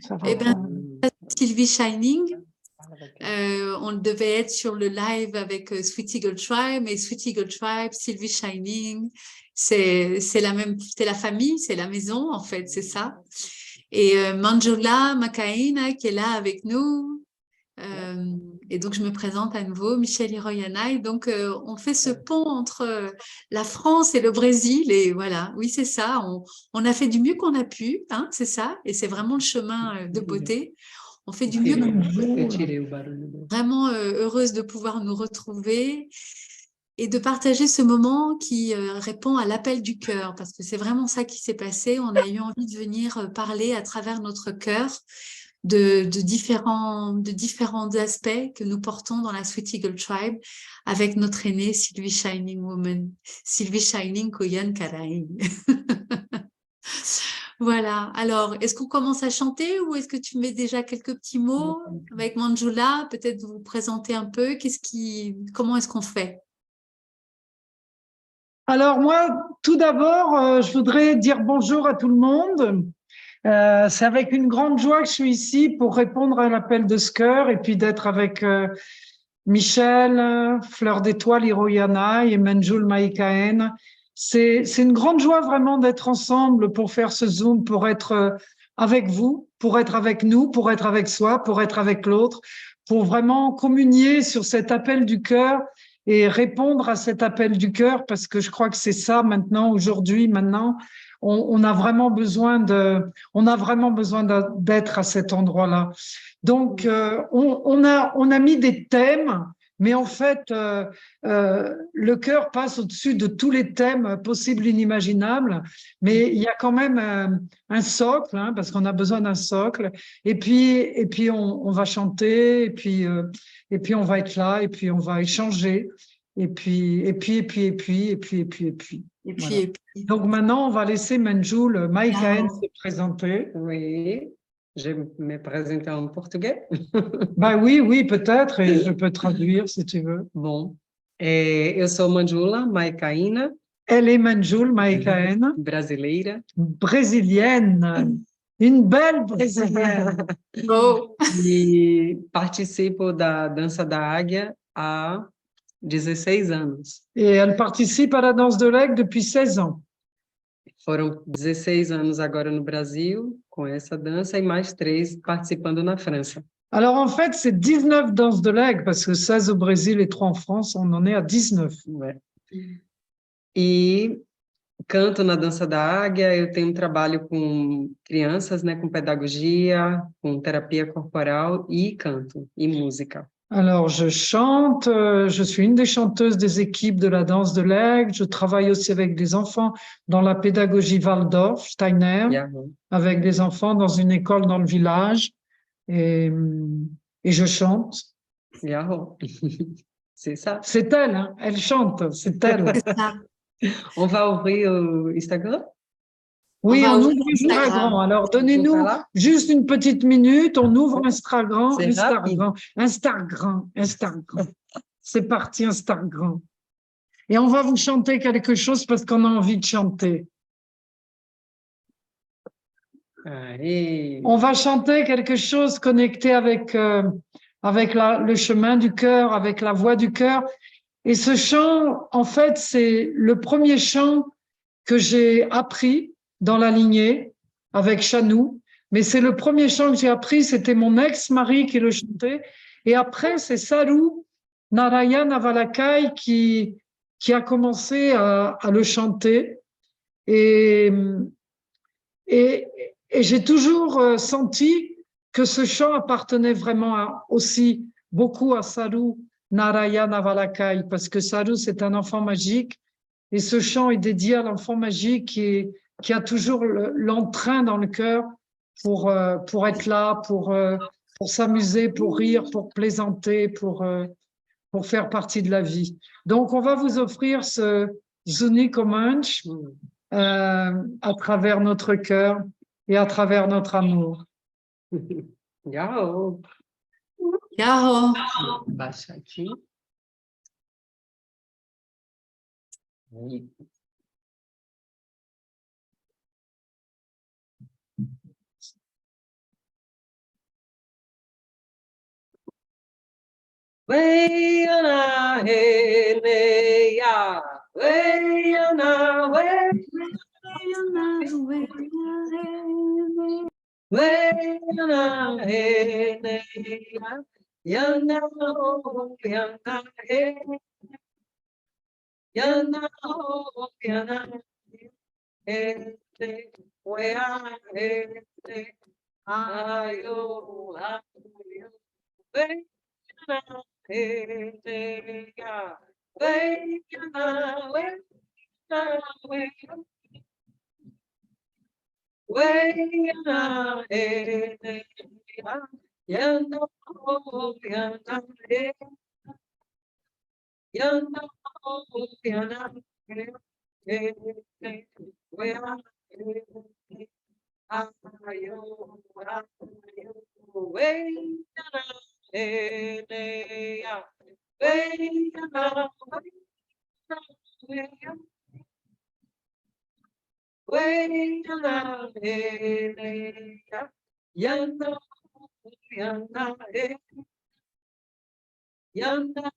Ça va Eh bien, pas. Sylvie Shining, on devait être sur le live avec Sweet Eagle Tribe, et Sweet Eagle Tribe, Sylvie Shining, c'est la famille, c'est la maison en fait, c'est ça. Et Manjula Makaina qui est là avec nous. Et donc, je me présente à nouveau, Michelle Hiroyanai. Donc, on fait ce pont entre la France et le Brésil. Et voilà, oui, c'est ça. On a fait du mieux qu'on a pu, hein, c'est ça. Et c'est vraiment le chemin de beauté. On fait du mieux qu'on a pu. Vraiment heureuse de pouvoir nous retrouver et de partager ce moment qui répond à l'appel du cœur, parce que c'est vraiment ça qui s'est passé. On a eu envie de venir parler à travers notre cœur de différents aspects que nous portons dans la Sweet Eagle Tribe avec notre aînée Sylvie Shining Woman, Sylvie Shining Koyan Karaï. Voilà. Alors, est-ce qu'on commence à chanter ou est-ce que tu mets déjà quelques petits mots avec Manjula? Peut-être vous présenter un peu. Comment est-ce qu'on fait? Alors moi, tout d'abord, je voudrais dire bonjour à tout le monde. C'est avec une grande joie que je suis ici pour répondre à l'appel de ce cœur et puis d'être avec Michel, Fleur d'Étoile, Hiroyana et Manjul Maïkaen. C'est une grande joie vraiment d'être ensemble pour faire ce Zoom, pour être avec vous, pour être avec nous, pour être avec soi, pour être avec l'autre, pour vraiment communier sur cet appel du cœur et répondre à cet appel du cœur, parce que je crois que c'est ça maintenant, aujourd'hui, maintenant, on a vraiment besoin d'être à cet endroit-là. Donc, on a mis des thèmes, mais en fait, le cœur passe au-dessus de tous les thèmes possibles et inimaginables. Mais il y a quand même un socle, hein, parce qu'on a besoin d'un socle. Et puis on va chanter, et puis on va être là, et puis on va échanger. Et puis. Voilà. Et puis, Donc maintenant, on va laisser Manjul Maïkaen se présenter. Oui, je me présente en portugais. Bah oui, peut-être, et je peux traduire si tu veux. Bom, eu sou Manjula Maïkaina, Elle est Manjul Maïkaen, brasileira, brésilienne, une belle brésilienne. oh, e participo da Dança da Águia há 16 anos. Et elle participe à la danse de l'aigle depuis 16 ans. Foram 16 anos agora no Brasil, com essa dança, e mais 3 participando na França. Alors en fait, c'est 19 danses de l'aigle, parce que 16 au Brésil et 3 en France, on en est à 19. Ouais. E canto na Dança da Águia, eu tenho um trabalho com crianças, né, com pedagogia, com terapia corporal e canto, e música. Alors, je chante, je suis une des chanteuses des équipes de la danse de l'aigle. Je travaille aussi avec des enfants dans la pédagogie Waldorf, Steiner, avec des enfants dans une école dans le village. Et je chante. C'est ça. C'est elle, hein? Elle chante, c'est elle. On va ouvrir o Instagram? Oui, on ouvre Instagram. Alors, donnez-nous juste une petite minute. On ouvre Instagram. C'est parti, Instagram. Et on va vous chanter quelque chose parce qu'on a envie de chanter. Allez. On va chanter quelque chose connecté avec le chemin du cœur, avec la voix du cœur. Et ce chant, en fait, c'est le premier chant que j'ai appris dans la lignée avec Chanou. Mais c'est le premier chant que j'ai appris, c'était mon ex-mari qui le chantait. Et après, c'est Sarou Narayan Avalakai qui a commencé à le chanter. Et j'ai toujours senti que ce chant appartenait vraiment aussi beaucoup à Sarou Narayan Avalakai, parce que Sarou, c'est un enfant magique. Et ce chant est dédié à l'enfant magique qui a toujours l'entrain dans le cœur pour être là, pour s'amuser, pour rire, pour plaisanter, pour faire partie de la vie. Donc, on va vous offrir ce Zuni Comanche à travers notre cœur et à travers notre amour. Yahoo! Yahoo! Baixa aqui. Weyana Heneya, Weyana, Weyana Heneya, Yana, Yana, Yana, Yana, Weyana, Ayo, Ayo, Weyana Heneya, Weyana, Weyana, Weyana Heneya, Yana, Yana, Yana, Yana, Weyana, Ayo, Weyana Heneya, Weyana, Weyana Heneya, Yana, Yana, Yana,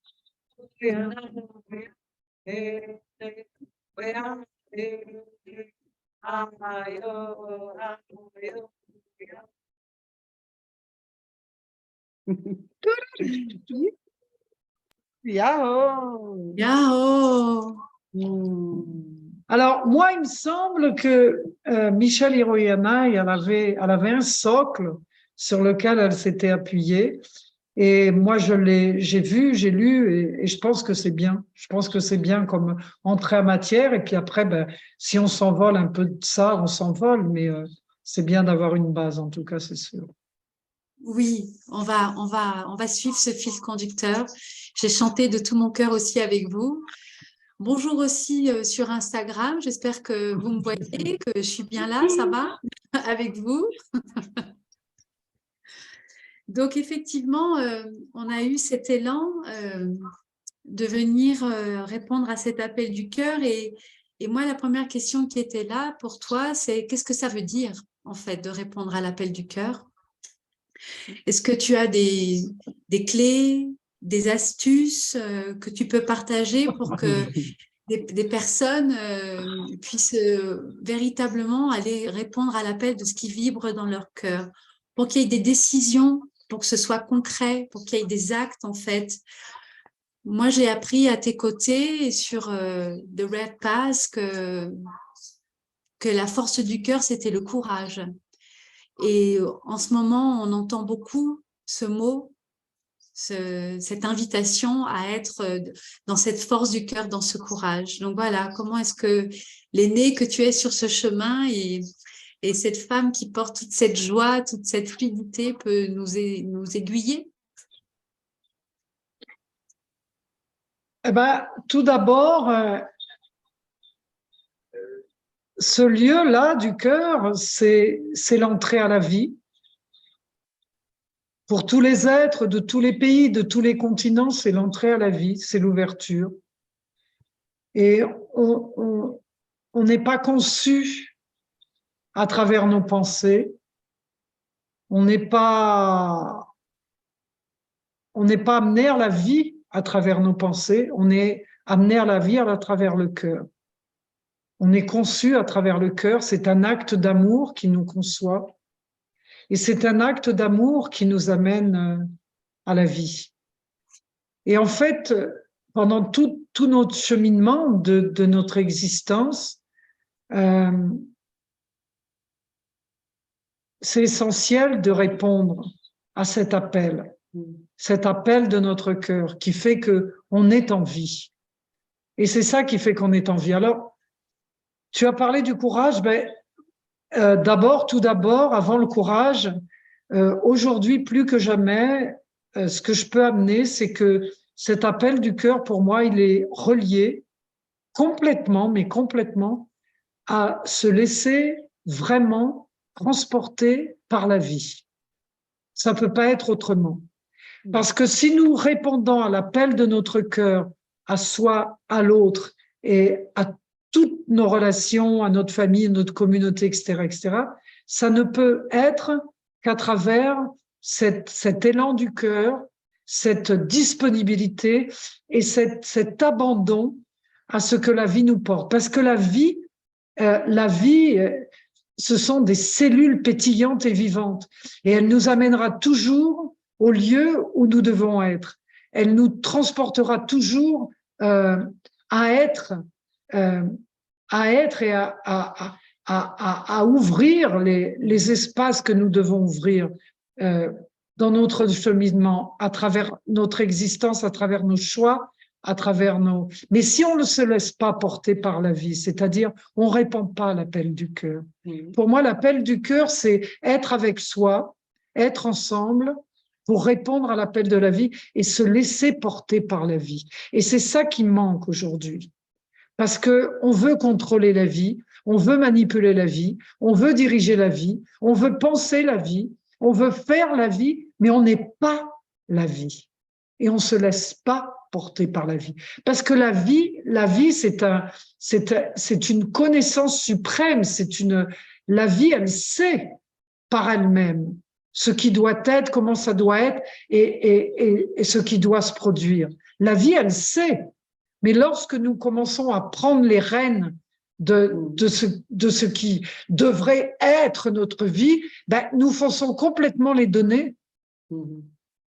Yana, Weyana, Ayo, Ayo, Yahoo! Yahoo! Alors, moi, il me semble que Michelle Hiroyama, elle avait un socle sur lequel elle s'était appuyée. Et moi, j'ai vu, j'ai lu, et je pense que c'est bien. Je pense que c'est bien comme entrée en matière. Et puis après, ben, si on s'envole un peu de ça, on s'envole. Mais c'est bien d'avoir une base, en tout cas, c'est sûr. Oui, on va suivre ce fil conducteur. J'ai chanté de tout mon cœur aussi avec vous. Bonjour aussi sur Instagram. J'espère que vous me voyez, que je suis bien là, ça va avec vous. Donc effectivement, on a eu cet élan de venir répondre à cet appel du cœur. Et moi, la première question qui était là pour toi, c'est qu'est-ce que ça veut dire en fait de répondre à l'appel du cœur? Est-ce que tu as des clés, des astuces que tu peux partager pour que des personnes puissent véritablement aller répondre à l'appel de ce qui vibre dans leur cœur, pour qu'il y ait des décisions, pour que ce soit concret, pour qu'il y ait des actes en fait. Moi, j'ai appris à tes côtés sur The Red Path que la force du cœur, c'était le courage. Et en ce moment, on entend beaucoup ce mot, cette invitation à être dans cette force du cœur, dans ce courage. Donc voilà, comment est-ce que l'aîné que tu es sur ce chemin et cette femme qui porte toute cette joie, toute cette fluidité peut nous aiguiller? Eh ben, tout d'abord, ce lieu-là du cœur, c'est l'entrée à la vie. Pour tous les êtres de tous les pays, de tous les continents, c'est l'entrée à la vie, c'est l'ouverture. Et on n'est pas conçu à travers nos pensées. On n'est pas amené à la vie à travers nos pensées. On est amené à la vie à travers le cœur. On est conçu à travers le cœur. C'est un acte d'amour qui nous conçoit. Et c'est un acte d'amour qui nous amène à la vie. Et en fait, pendant tout notre cheminement de notre existence, c'est essentiel de répondre à cet appel de notre cœur qui fait qu'on est en vie. Et c'est ça qui fait qu'on est en vie. Alors, tu as parlé du courage, ben, tout d'abord, avant le courage, aujourd'hui plus que jamais, ce que je peux amener, c'est que cet appel du cœur, pour moi, il est relié complètement, mais complètement, à se laisser vraiment transporter par la vie. Ça ne peut pas être autrement. Parce que si nous répondons à l'appel de notre cœur, à soi, à l'autre, et à toutes nos relations, à notre famille, à notre communauté, etc., ça ne peut être qu'à travers cet élan du cœur cette disponibilité et cet abandon à ce que la vie nous porte. Parce que la vie, ce sont des cellules pétillantes et vivantes. Et elle nous amènera toujours au lieu où nous devons être. Elle nous transportera toujours à être et à ouvrir les espaces que nous devons ouvrir dans notre cheminement, à travers notre existence, à travers nos choix, à travers nos... Mais si on ne se laisse pas porter par la vie, c'est-à-dire on ne répond pas à l'appel du cœur. Pour moi, l'appel du cœur, c'est être avec soi, être ensemble pour répondre à l'appel de la vie et se laisser porter par la vie. Et c'est ça qui manque aujourd'hui. Parce qu'on veut contrôler la vie, on veut manipuler la vie, on veut diriger la vie, on veut penser la vie, on veut faire la vie, mais on n'est pas la vie. Et on ne se laisse pas porter par la vie. Parce que la vie, c'est une connaissance suprême. La vie, elle sait par elle-même ce qui doit être, comment ça doit être et ce qui doit se produire. La vie, elle sait. Mais lorsque nous commençons à prendre les rênes de ce qui devrait être notre vie, ben, nous forçons complètement les données.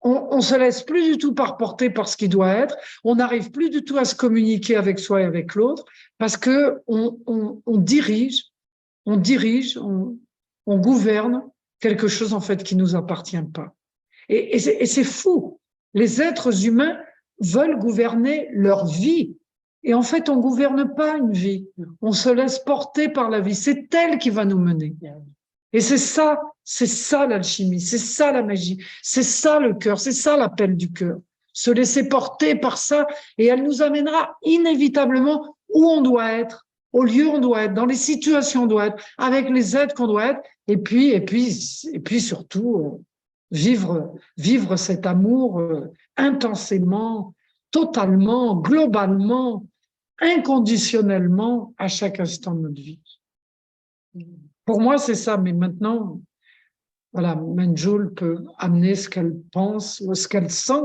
On ne se laisse plus du tout porter par ce qui doit être. On n'arrive plus du tout à se communiquer avec soi et avec l'autre parce que on dirige, on gouverne quelque chose en fait qui nous appartient pas. Et c'est fou. Les êtres humains veulent gouverner leur vie. Et en fait, on gouverne pas une vie. On se laisse porter par la vie. C'est elle qui va nous mener. Et c'est ça l'alchimie, c'est ça la magie, c'est ça le cœur, c'est ça l'appel du cœur. Se laisser porter par ça et elle nous amènera inévitablement où on doit être, au lieu où on doit être, dans les situations où on doit être, avec les êtres qu'on doit être et puis surtout vivre cet amour intensément, totalement, globalement, inconditionnellement à chaque instant de notre vie. Pour moi, c'est ça, mais maintenant, voilà, Manjul peut amener ce qu'elle pense ou ce qu'elle sent,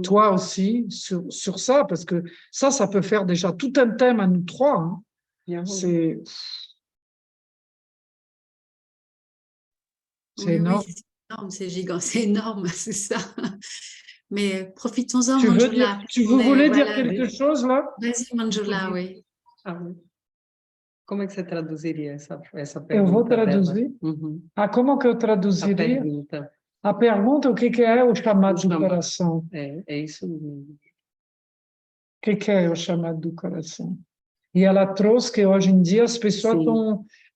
toi aussi, sur ça, parce que ça peut faire déjà tout un thème à nous trois. Hein. C'est énorme. Oui, c'est énorme, c'est gigant, c'est énorme, c'est ça. Mais profitons-en, Tu Manjula. voulais dire quelque chose, là? Vas-y, Manjula, oui. Ah, oui. Como é que você traduziria essa pergunta? Eu vou traduzir. Como que eu traduziria? A pergunta, o que é o chamado do coração? É isso mesmo. O que é o chamado do coração? E ela trouxe que hoje em dia as pessoas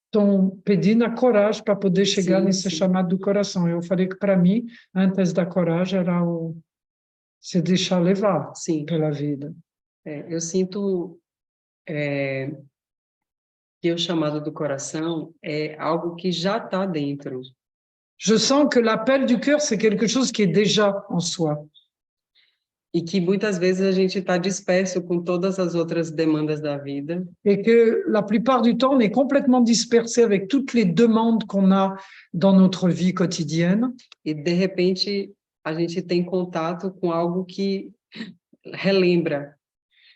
estão pedindo a coragem para poder chegar nesse chamado do coração. Eu falei que para mim, antes da coragem, era se deixar levar pela vida. Eu sinto que o chamado do coração é algo que já está dentro. Je sens que l'appel du cœur, c'est quelque chose qui est déjà en soi. E que muitas vezes a gente está disperso com todas as outras demandas da vida. Et que la plupart du temps, on est complètement dispersé avec toutes les demandes qu'on a dans notre vie quotidienne. E de repente, a gente tem contato com algo que relembra.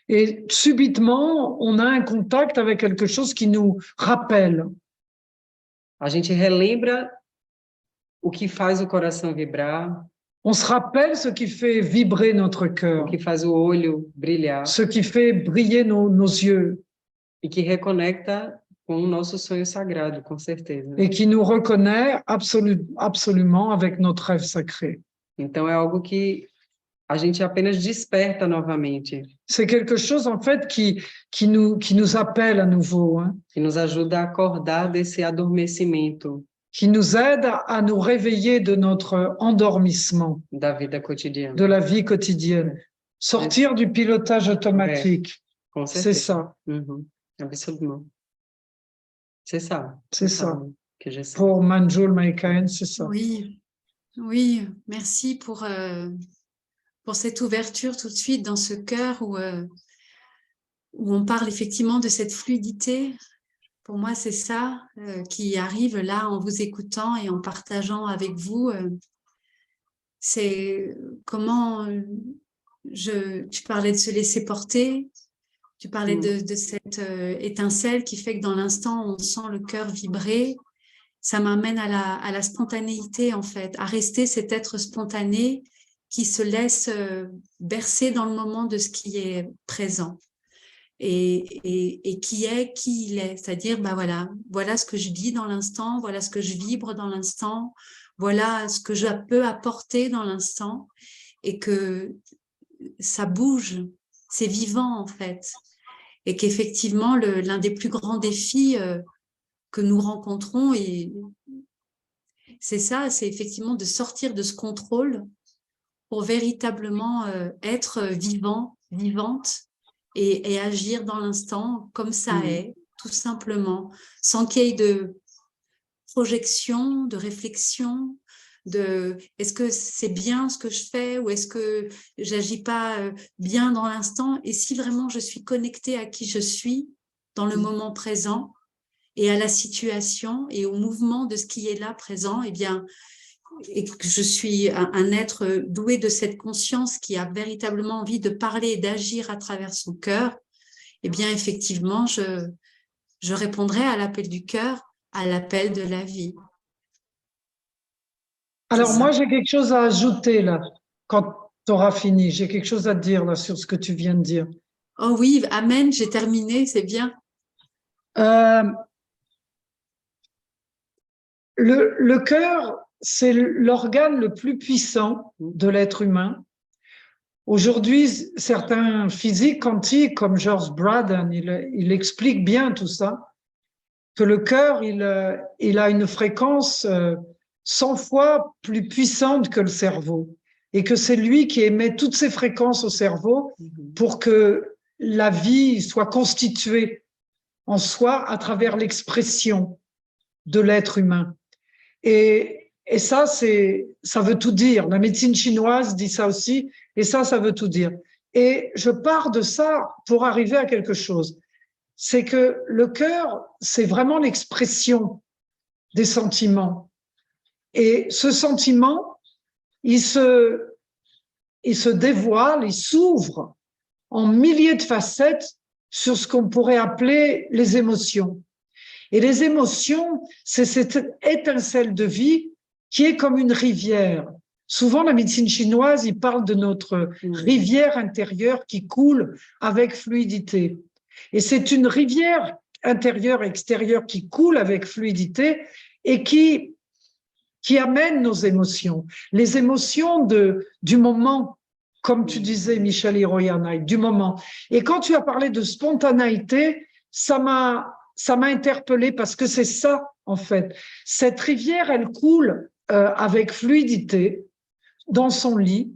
Et subitement, on a un contact avec quelque chose qui nous rappelle. A gente relembra o que faz o coração vibrar. On se rappelle ce qui fait vibrer notre cœur. O que faz o olho brilhar. Ce qui fait briller nos yeux. E que reconecta com o nosso sonho sagrado, com certeza. Et qui nous reconnaît absolument avec notre rêve sacré. Então é algo que a gente apenas desperta novamente. C'est quelque chose en fait qui nous appelle à nouveau, hein? Que nos ajuda a acordar desse adormecimento. Qui nous aide à nous réveiller de notre endormissement. Da vida cotidiana. De la vie quotidienne. Sortir du pilotage automatique. C'est ça. Absolument. C'est ça. C'est ça. Que je sais. Pour Manjul Maïkaen, c'est ça. Oui, merci pour cette ouverture tout de suite dans ce cœur où on parle effectivement de cette fluidité. Pour moi, c'est ça qui arrive là en vous écoutant et en partageant avec vous c'est comment tu parlais de se laisser porter, tu parlais de cette étincelle qui fait que dans l'instant, on sent le cœur vibrer. Ça m'amène à la spontanéité, en fait, à rester cet être spontané qui se laisse bercer dans le moment de ce qui est présent et qui est qui il est. C'est-à-dire, bah voilà ce que je dis dans l'instant, voilà ce que je vibre dans l'instant, voilà ce que je peux apporter dans l'instant et que ça bouge, c'est vivant, en fait. Et qu'effectivement, l'un des plus grands défis que nous rencontrons, et c'est ça, c'est effectivement de sortir de ce contrôle pour véritablement être vivant, vivante et agir dans l'instant comme ça est, tout simplement, sans qu'il y ait de projection, de réflexion, de est-ce que c'est bien ce que je fais ou est-ce que j'agis pas bien dans l'instant, et si vraiment je suis connectée à qui je suis dans le moment présent et à la situation et au mouvement de ce qui est là présent, eh bien, et que je suis un être doué de cette conscience qui a véritablement envie de parler et d'agir à travers son cœur, eh bien, effectivement, je répondrai à l'appel du cœur, à l'appel de la vie. Alors moi, j'ai quelque chose à ajouter là, quand tu auras fini. J'ai quelque chose à te dire là sur ce que tu viens de dire. Oh oui, amen, j'ai terminé, c'est bien. Le cœur, c'est l'organe le plus puissant de l'être humain. Aujourd'hui, certains physiques quantiques, comme George Braden, il explique bien tout ça, que le cœur, il a une fréquence 100 fois plus puissante que le cerveau, et que c'est lui qui émet toutes ces fréquences au cerveau pour que la vie soit constituée en soi à travers l'expression de l'être humain. Et ça, ça veut tout dire. La médecine chinoise dit ça aussi, et ça veut tout dire. Et je pars de ça pour arriver à quelque chose. C'est que le cœur, c'est vraiment l'expression des sentiments. Et ce sentiment, il se dévoile, il s'ouvre en milliers de facettes sur ce qu'on pourrait appeler les émotions. Et les émotions, c'est cette étincelle de vie qui est comme une rivière. Souvent, la médecine chinoise, il parle de notre rivière intérieure qui coule avec fluidité. Et c'est une rivière intérieure et extérieure qui coule avec fluidité et qui amène nos émotions. Les émotions du moment, comme tu disais, Michel Hiroyanai, du moment. Et quand tu as parlé de spontanéité, ça m'a interpellée parce que c'est ça, en fait. Cette rivière, elle coule avec fluidité dans son lit,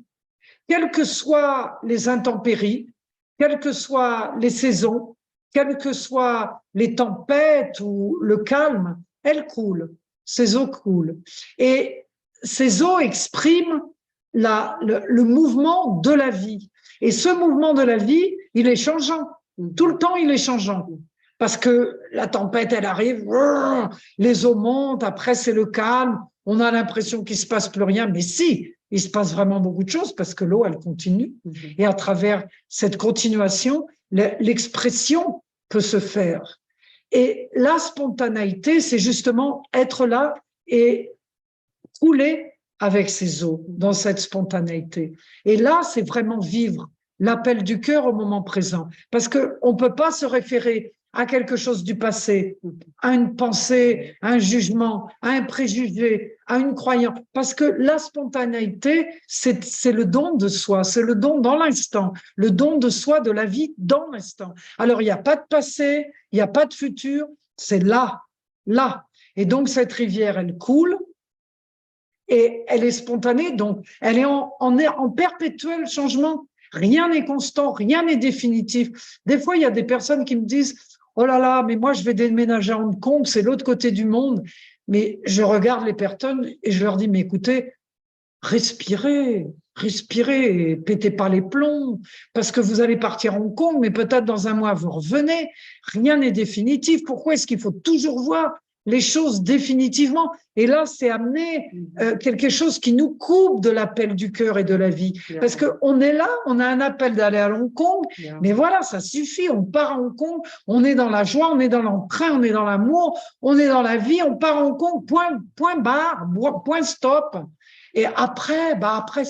quelles que soient les intempéries, quelles que soient les saisons, quelles que soient les tempêtes ou le calme, elle coule, ces eaux coulent. Et ces eaux expriment le mouvement de la vie. Et ce mouvement de la vie, il est changeant. Tout le temps, il est changeant. Parce que la tempête, elle arrive, les eaux montent, après c'est le calme, on a l'impression qu'il ne se passe plus rien, mais si, il se passe vraiment beaucoup de choses parce que l'eau, elle continue. Et à travers cette continuation, l'expression peut se faire. Et la spontanéité, c'est justement être là et couler avec ces eaux dans cette spontanéité. Et là, c'est vraiment vivre l'appel du cœur au moment présent. Parce qu'on ne peut pas se référer à quelque chose du passé, à une pensée, à un jugement, à un préjugé, à une croyance. Parce que la spontanéité, c'est le don de soi, c'est le don dans l'instant, le don de soi, de la vie dans l'instant. Alors, il n'y a pas de passé, il n'y a pas de futur, c'est là, là. Et donc, cette rivière, elle coule et elle est spontanée, donc elle est en perpétuel changement. Rien n'est constant, rien n'est définitif. Des fois, il y a des personnes qui me disent « Oh là là, mais moi, je vais déménager à Hong Kong, c'est l'autre côté du monde. » Mais je regarde les personnes et je leur dis « Mais écoutez, respirez, respirez, pétez pas les plombs, parce que vous allez partir à Hong Kong, mais peut-être dans un mois, vous revenez. Rien n'est définitif. Pourquoi est-ce qu'il faut toujours voir les choses définitivement. Et là, c'est amener quelque chose qui nous coupe de l'appel du cœur et de la vie. Parce qu'on est là, on a un appel d'aller à Hong Kong, mais voilà, ça suffit. On part à Hong Kong, on est dans la joie, on est dans l'entrain, on est dans l'amour, on est dans la vie, on part à Hong Kong, point barre, point stop. Et après, après,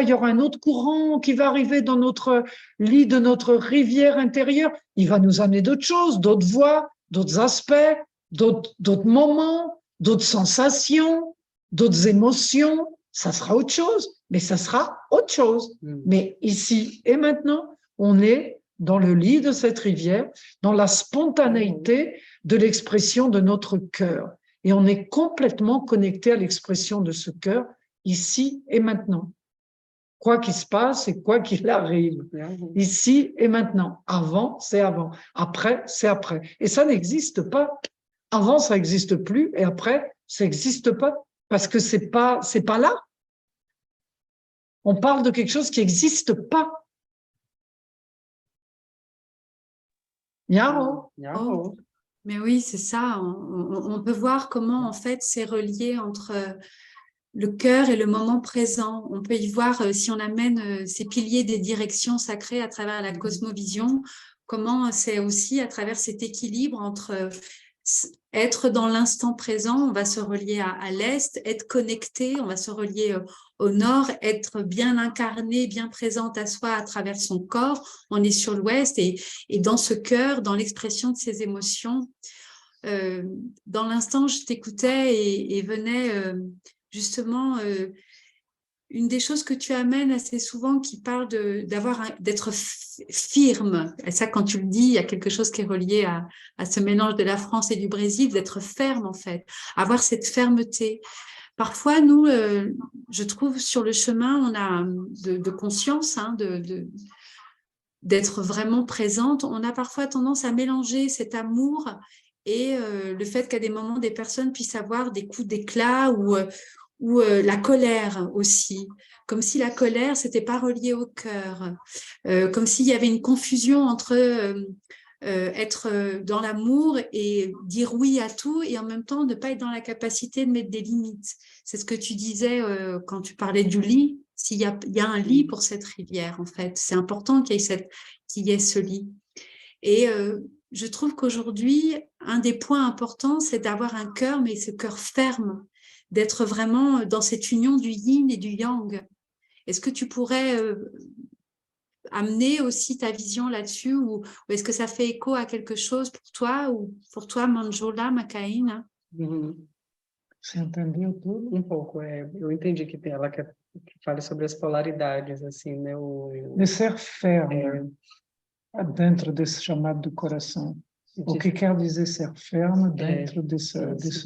il y aura un autre courant qui va arriver dans notre lit de notre rivière intérieure. Il va nous amener d'autres choses, d'autres voies, d'autres aspects, d'autres moments, d'autres sensations, d'autres émotions. Ça sera autre chose, mais ça sera autre chose. Mais ici et maintenant, on est dans le lit de cette rivière, dans la spontanéité de l'expression de notre cœur. Et on est complètement connecté à l'expression de ce cœur, ici et maintenant. Quoi qu'il se passe et quoi qu'il arrive, ici et maintenant. Avant, c'est avant. Après, c'est après. Et ça n'existe pas. Avant, ça n'existe plus. Et après, ça n'existe pas. Parce que c'est pas là. On parle de quelque chose qui n'existe pas. Yaro. Oh. Mais oui, c'est ça. On peut voir comment, en fait, c'est relié entre le cœur et le moment présent. On peut y voir, si on amène ces piliers des directions sacrées à travers la cosmovision, comment c'est aussi à travers cet équilibre entre être dans l'instant présent, on va se relier à l'Est, être connecté, on va se relier au Nord, être bien incarné, bien présente à soi à travers son corps, on est sur l'Ouest et dans ce cœur, dans l'expression de ses émotions. Dans l'instant, je t'écoutais et venait justement une des choses que tu amènes assez souvent qui parle d'être firme. Et ça, quand tu le dis, il y a quelque chose qui est relié à ce mélange de la France et du Brésil, d'être ferme en fait, avoir cette fermeté. Parfois, nous, je trouve, sur le chemin, on a de conscience, hein, d'être vraiment présente. On a parfois tendance à mélanger cet amour et le fait qu'à des moments, des personnes puissent avoir des coups d'éclat ou la colère aussi, comme si la colère, c'était pas relié au cœur, comme s'il y avait une confusion entre être dans l'amour et dire oui à tout et en même temps ne pas être dans la capacité de mettre des limites. C'est ce que tu disais quand tu parlais du lit, s'il y a un lit pour cette rivière en fait, c'est important qu'il y ait ce lit. Et je trouve qu'aujourd'hui, un des points importants, c'est d'avoir un cœur, mais ce cœur ferme, d'être vraiment dans cette union du yin et du yang. Est-ce que tu pourrais amener aussi ta vision là-dessus ou est-ce que ça fait écho à quelque chose pour toi ou pour toi, Manjola, Macaína? Você entendeu tudo? Um pouco, eu entendi que ela que fale sobre as polaridades, assim, né? De ser ferme dentro desse chamado do coração. O que quer dizer ser ferme dentro desse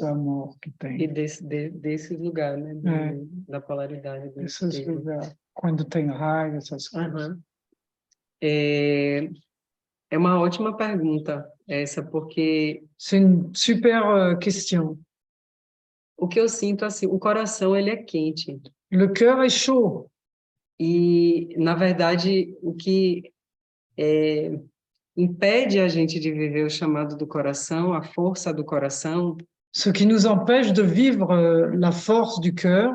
amor que tem. E desse lugar, né? Da polaridade. Desses lugares. Quando tem raiva, essas coisas. É uma ótima pergunta essa, porque... C'est une super question. O que eu sinto, assim, o coração, ele é quente. Le cœur est chaud. E, na verdade, o que impede a gente de viver o chamado do coração, a força do coração. Ce qui nous empêche de vivre la force du cœur.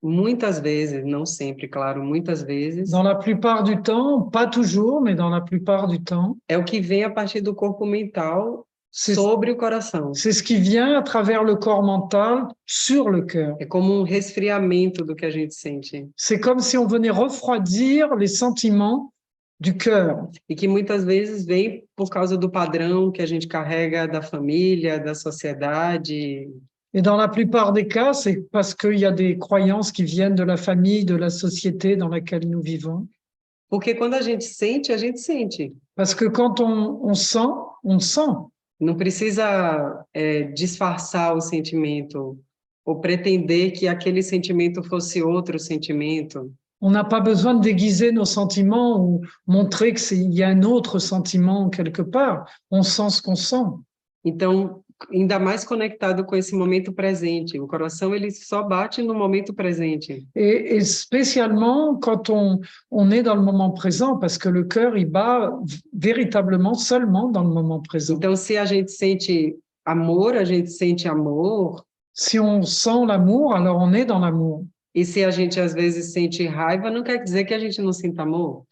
Muitas vezes, não sempre, claro, muitas vezes. Dans la plupart du temps, pas toujours, mais dans la plupart du temps. É o que vem a partir do corpo mental sobre o coração. C'est ce qui vient à travers le corps mental sur le cœur. É como resfriamento do que a gente sente. C'est comme si on venait refroidir les sentiments du cœur. E que muitas vezes vem por causa do padrão que a gente carrega da família, da sociedade. Et dans la plupart des cas, c'est parce qu'il y a des croyances qui viennent de la famille, de la société dans laquelle nous vivons. Porque quando a gente sente, a gente sente. Parce que quand on sent, on sent. Não precisa disfarçar o sentimento ou pretender que aquele sentimento fosse outro sentimento. On n'a pas besoin de déguiser nos sentiments ou montrer qu'il y a un autre sentiment quelque part. On sent ce qu'on sent. Então, ainda mais conectado com esse momento presente. O coração, ele só bate no momento presente. Et spécialement quand on est dans le moment présent, parce que le cœur, il bat véritablement seulement dans le moment présent. Então, se a gente sente amor, a gente sente amor. Si on sent l'amour, alors on est dans l'amour. E se a gente às vezes sente raiva, não quer dizer que a gente não sinta amor.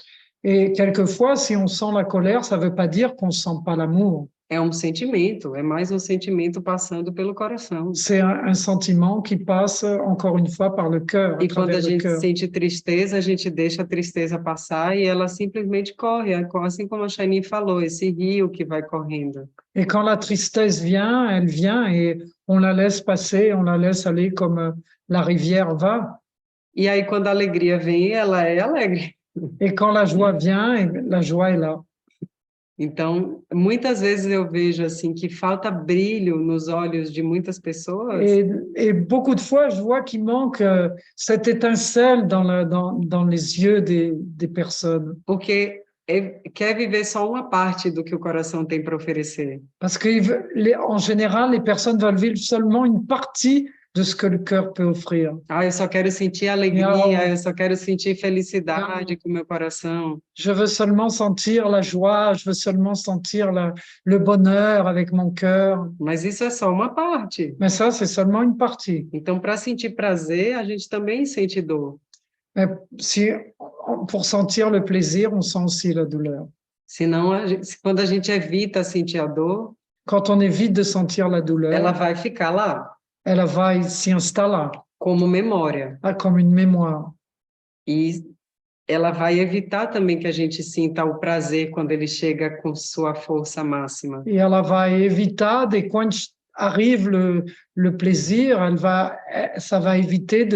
Et quelquefois, si on sent la colère, ça ne veut pas dire qu'on ne sent pas l'amour. É um sentimento, é mais um sentimento passando pelo coração. C'est un sentiment qui passe, encore une fois, par le cœur, à E quando a travers le gente cœur. sente tristeza, a gente deixa a tristeza passar e ela simplesmente corre, assim como a Shani falou, esse rio que vai correndo. Et quand la tristesse vient, elle vient et on la laisse passer, on la laisse aller comme la rivière va. E aí, quando a alegria vem, ela é alegre. Et quand la joie vient, la joie est là. Então, muitas vezes eu vejo assim que falta brilho nos olhos de muitas pessoas. Et beaucoup de fois, je vois qu'il manque cette étincelle dans les yeux des personnes. Porque quer viver só uma parte do que o coração tem para oferecer. Parce qu'en général, les personnes veulent vivre seulement une partie de ce que le cœur peut offrir. Ah, eu só quero sentir alegria, eu só quero sentir felicidade com o meu coração. Je veux seulement sentir la joie, je veux seulement sentir le bonheur avec mon cœur. Mas isso é só uma parte. Mais ça, c'est seulement une partie. Então, para sentir prazer, a gente também sente dor. Mais pour sentir le plaisir, on sent aussi la douleur. Senão, quando a gente evita sentir a dor, Quand on évite de sentir la douleur, ela vai ficar lá, elle va s'y installer como memória. comme une mémoire. E ela vai evitar também que a gente sinta o prazer quando ele chega com sua força máxima. Et elle va éviter, dès quand arrive le plaisir, ça va éviter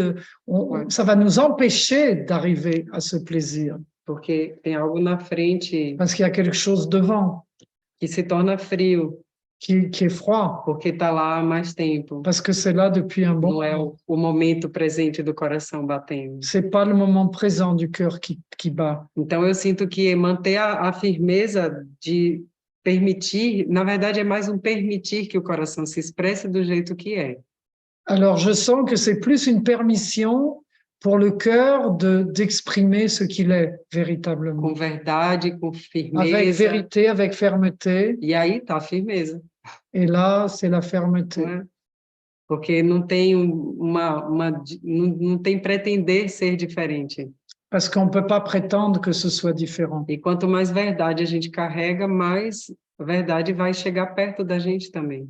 ça va nous empêcher d'arriver à ce plaisir. Porque tem algo na frente Parce qu'il y a quelque chose devant que se torna frio, qui est froid, porque está lá há mais tempo. parce que c'est là depuis un bon Não é moment. o momento presente do coração batendo. C'est pas le moment présent du cœur qui bat. Então, eu sinto que manter a firmeza de permitir, na verdade, é mais um permitir que o coração se expresse do jeito que é. Alors, je sens que c'est plus une permission pour le cœur d'exprimer ce qu'il est véritablement. Com verdade, com Avec firmeza. vérité, avec fermeté. E aí está a firmeza. Et là, c'est la fermeté. Não é? Porque não tem não tem pretender ser diferente. Parce qu'on ne peut pas prétendre que ce soit différent. E quanto mais verdade a gente carrega, mais a verdade vai chegar perto da gente também.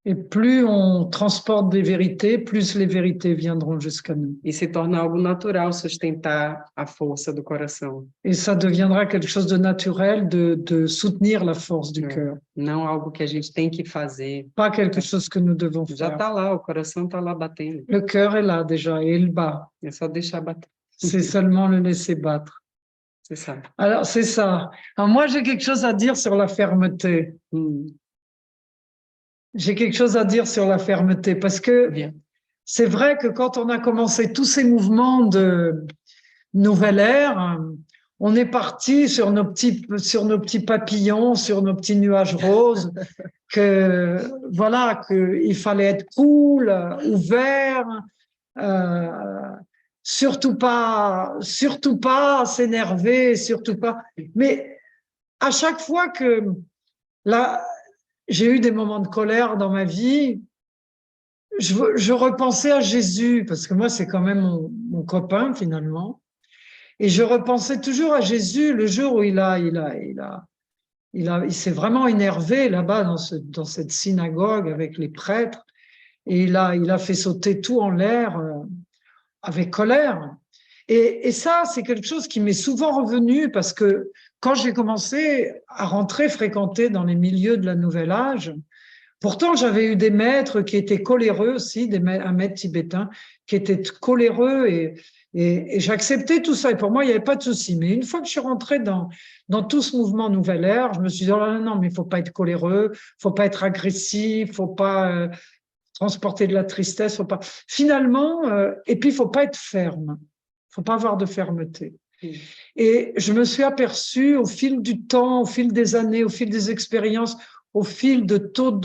Et plus on transporte des vérités, plus les vérités viendront jusqu'à nous. E se torna algo natural sustentar a força do coração. Et ça deviendra quelque chose de naturel de soutenir la force du cœur. Não algo que a gente tem que fazer. Pas quelque chose que nous devons Já faire. está lá, o coração está lá batendo. Le cœur est là déjà et il bat. É só deixar bater. C'est seulement le laisser battre. C'est ça. Alors, c'est ça. Alors, moi, j'ai quelque chose à dire sur la fermeté. J'ai quelque chose à dire sur la fermeté parce que Bien. c'est vrai que quand on a commencé tous ces mouvements de nouvelle ère, on est parti sur nos petits papillons, sur nos petits nuages roses, qu'il fallait être cool, ouvert, surtout pas s'énerver, surtout pas. Mais à chaque fois que j'ai eu des moments de colère dans ma vie, je repensais à Jésus, parce que moi, c'est quand même mon copain, finalement. Et je repensais toujours à Jésus le jour où il s'est vraiment énervé là-bas dans cette synagogue avec les prêtres. Et il a fait sauter tout en l'air avec colère. Et ça, c'est quelque chose qui m'est souvent revenu parce que quand j'ai commencé à fréquenter dans les milieux de la Nouvelle Âge, pourtant j'avais eu des maîtres qui étaient coléreux aussi, un maître tibétain qui était coléreux et j'acceptais tout ça. Et pour moi, il n'y avait pas de souci. Mais une fois que je suis rentrée dans tout ce mouvement Nouvelle Ère, je me suis dit, oh non, mais il ne faut pas être coléreux, il ne faut pas être agressif, il ne faut pas transporter de la tristesse. Faut pas... Finalement, et puis il ne faut pas être ferme. Il ne faut pas avoir de fermeté. Et je me suis aperçue au fil du temps, au fil des années, au fil des expériences, au fil de tout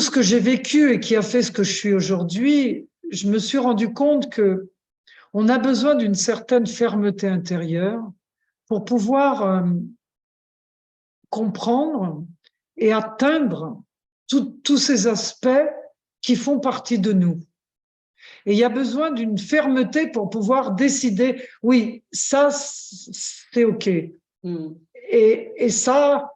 ce que j'ai vécu et qui a fait ce que je suis aujourd'hui, je me suis rendu compte que on a besoin d'une certaine fermeté intérieure pour pouvoir comprendre et atteindre tous ces aspects qui font partie de nous. Et il y a besoin d'une fermeté pour pouvoir décider, oui, ça, c'est OK. Et ça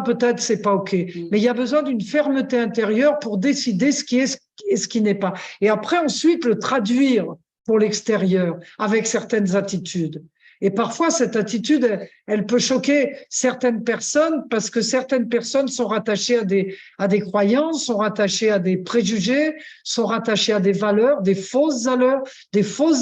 peut-être, c'est pas OK. Mais il y a besoin d'une fermeté intérieure pour décider ce qui est et ce qui n'est pas. Et après, ensuite, le traduire pour l'extérieur avec certaines attitudes. Et parfois, cette attitude, elle peut choquer certaines personnes parce que certaines personnes sont rattachées à des croyances, sont rattachées à des préjugés, sont rattachées à des valeurs, des fausses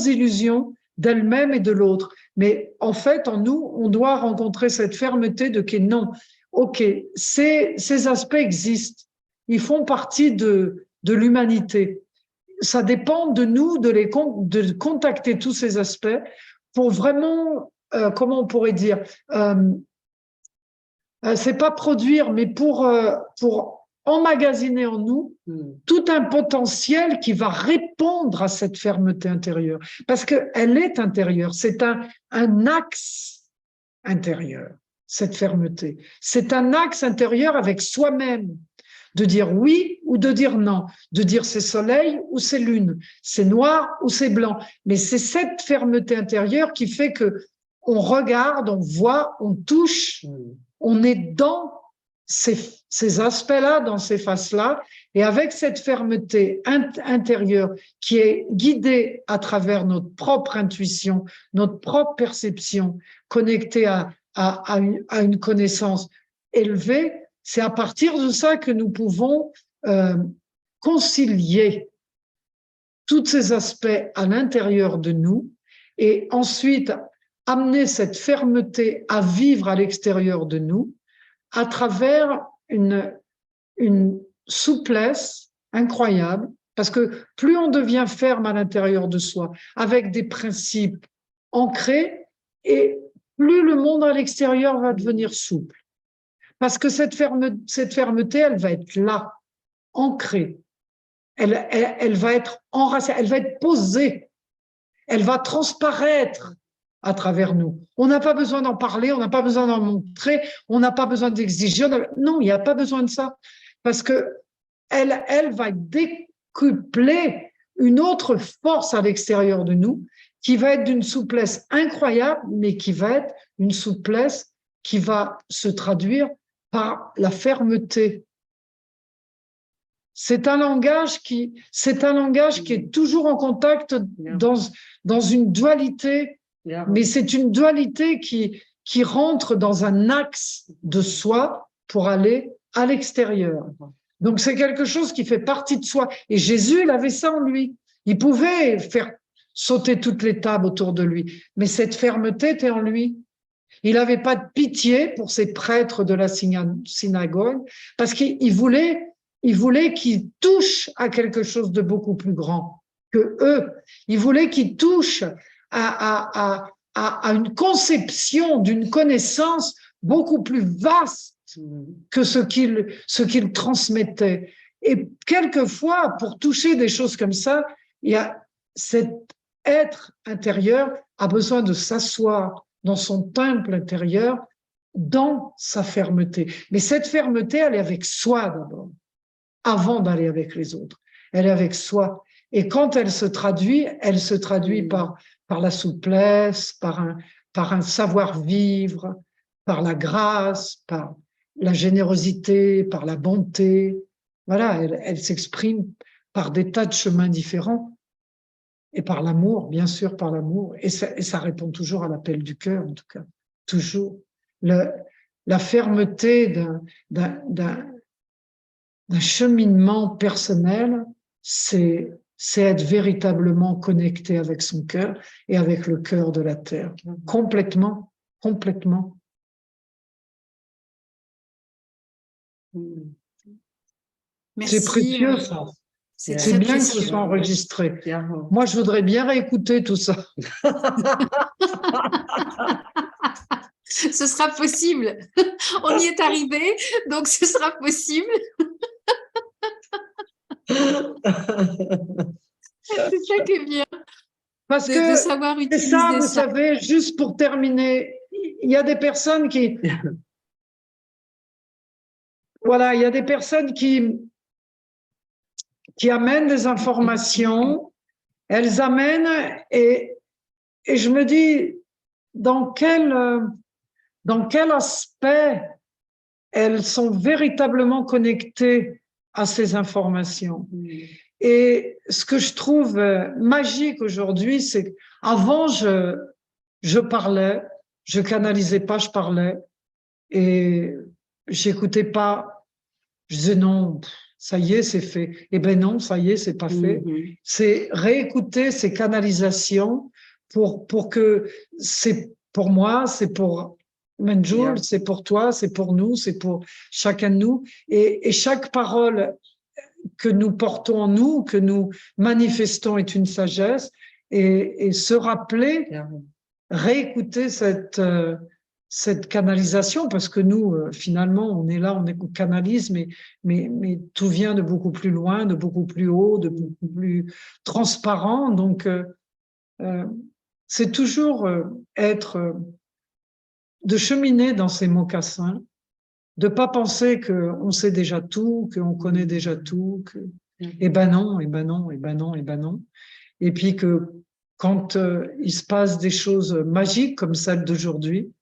illusions d'elles-mêmes et de l'autre. Mais en fait, en nous, on doit rencontrer cette fermeté de que non, OK, ces aspects existent, ils font partie de l'humanité. Ça dépend de nous de contacter tous ces aspects pour vraiment, comment on pourrait dire, c'est pas produire, mais pour emmagasiner en nous tout un potentiel qui va répondre à cette fermeté intérieure. Parce qu'elle est intérieure, c'est un axe intérieur, cette fermeté. C'est un axe intérieur avec soi-même, de dire oui ou de dire non, de dire c'est soleil ou c'est lune, c'est noir ou c'est blanc. Mais c'est cette fermeté intérieure qui fait que on regarde, on voit, on touche, on est dans ces aspects-là, dans ces faces-là, et avec cette fermeté intérieure qui est guidée à travers notre propre intuition, notre propre perception, connectée à une connaissance élevée, c'est à partir de ça que nous pouvons concilier tous ces aspects à l'intérieur de nous et ensuite amener cette fermeté à vivre à l'extérieur de nous à travers une souplesse incroyable, parce que plus on devient ferme à l'intérieur de soi, avec des principes ancrés, et plus le monde à l'extérieur va devenir souple. Parce que cette fermeté, elle va être là, ancrée. Elle va être enracinée, elle va être posée. Elle va transparaître à travers nous. On n'a pas besoin d'en parler, on n'a pas besoin d'en montrer, on n'a pas besoin d'exiger. Non, il n'y a pas besoin de ça. Parce que elle va décupler une autre force à l'extérieur de nous qui va être d'une souplesse incroyable, mais qui va être une souplesse qui va se traduire par la fermeté. C'est un langage qui est toujours en contact dans une dualité, mais c'est une dualité qui rentre dans un axe de soi pour aller à l'extérieur. Donc c'est quelque chose qui fait partie de soi. Et Jésus, il avait ça en lui. Il pouvait faire sauter toutes les tables autour de lui, mais cette fermeté était en lui. Il n'avait pas de pitié pour ces prêtres de la synagogue parce qu'il voulait qu'ils touchent à quelque chose de beaucoup plus grand que eux. Il voulait qu'ils touchent à une conception d'une connaissance beaucoup plus vaste que ce qu'ils transmettaient. Et quelquefois, pour toucher des choses comme ça, il y a cet être intérieur a besoin de s'asseoir dans son temple intérieur, dans sa fermeté. Mais cette fermeté, elle est avec soi d'abord, avant d'aller avec les autres. Elle est avec soi. Et quand elle se traduit par la souplesse, par un savoir-vivre, par la grâce, par la générosité, par la bonté. Voilà, elle s'exprime par des tas de chemins différents. Et par l'amour, bien sûr, par l'amour. Et ça répond toujours à l'appel du cœur, en tout cas. Toujours. La fermeté d'un cheminement personnel, c'est être véritablement connecté avec son cœur et avec le cœur de la terre. Complètement, complètement. Merci. C'est précieux, ça. C'est bien que ce soit enregistré. Moi, je voudrais bien réécouter tout ça. Ce sera possible. On y est arrivé, donc ce sera possible. C'est ça qui est bien. Parce que de savoir utiliser ça, vous savez, juste pour terminer, il y a des personnes qui... voilà, il y a des personnes qui amènent des informations, elles amènent et je me dis dans quel aspect elles sont véritablement connectées à ces informations. Et ce que je trouve magique aujourd'hui, c'est qu'avant, je parlais, je canalisais pas, je parlais, et j'écoutais pas, je disais non, ça y est, c'est fait. Eh ben non, ça y est, c'est pas fait. C'est réécouter ces canalisations pour que c'est pour moi, c'est pour Manjoul, c'est pour toi, c'est pour nous, c'est pour chacun de nous. Et chaque parole que nous portons en nous, que nous manifestons est une sagesse. Et se rappeler, réécouter cette canalisation, parce que nous, finalement, on est là, on canalise, mais tout vient de beaucoup plus loin, de beaucoup plus haut, de beaucoup plus transparent. Donc, c'est toujours de cheminer dans ces mocassins, de pas penser qu'on sait déjà tout, qu'on connaît déjà tout, que eh ben non, eh ben non, eh ben non, eh ben non. Et puis que quand il se passe des choses magiques comme celle d'aujourd'hui,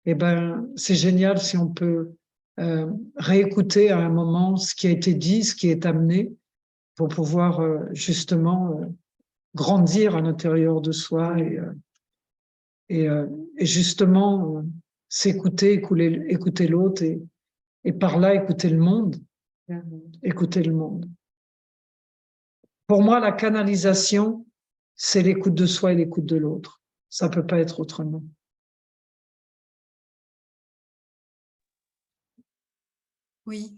eh ben c'est génial si on peut réécouter à un moment ce qui a été dit, ce qui est amené, pour pouvoir justement grandir à l'intérieur de soi et justement s'écouter, écouter l'autre et par là écouter le monde. Écouter le monde. Pour moi, la canalisation, c'est l'écoute de soi et l'écoute de l'autre. Ça ne peut pas être autrement. Oui.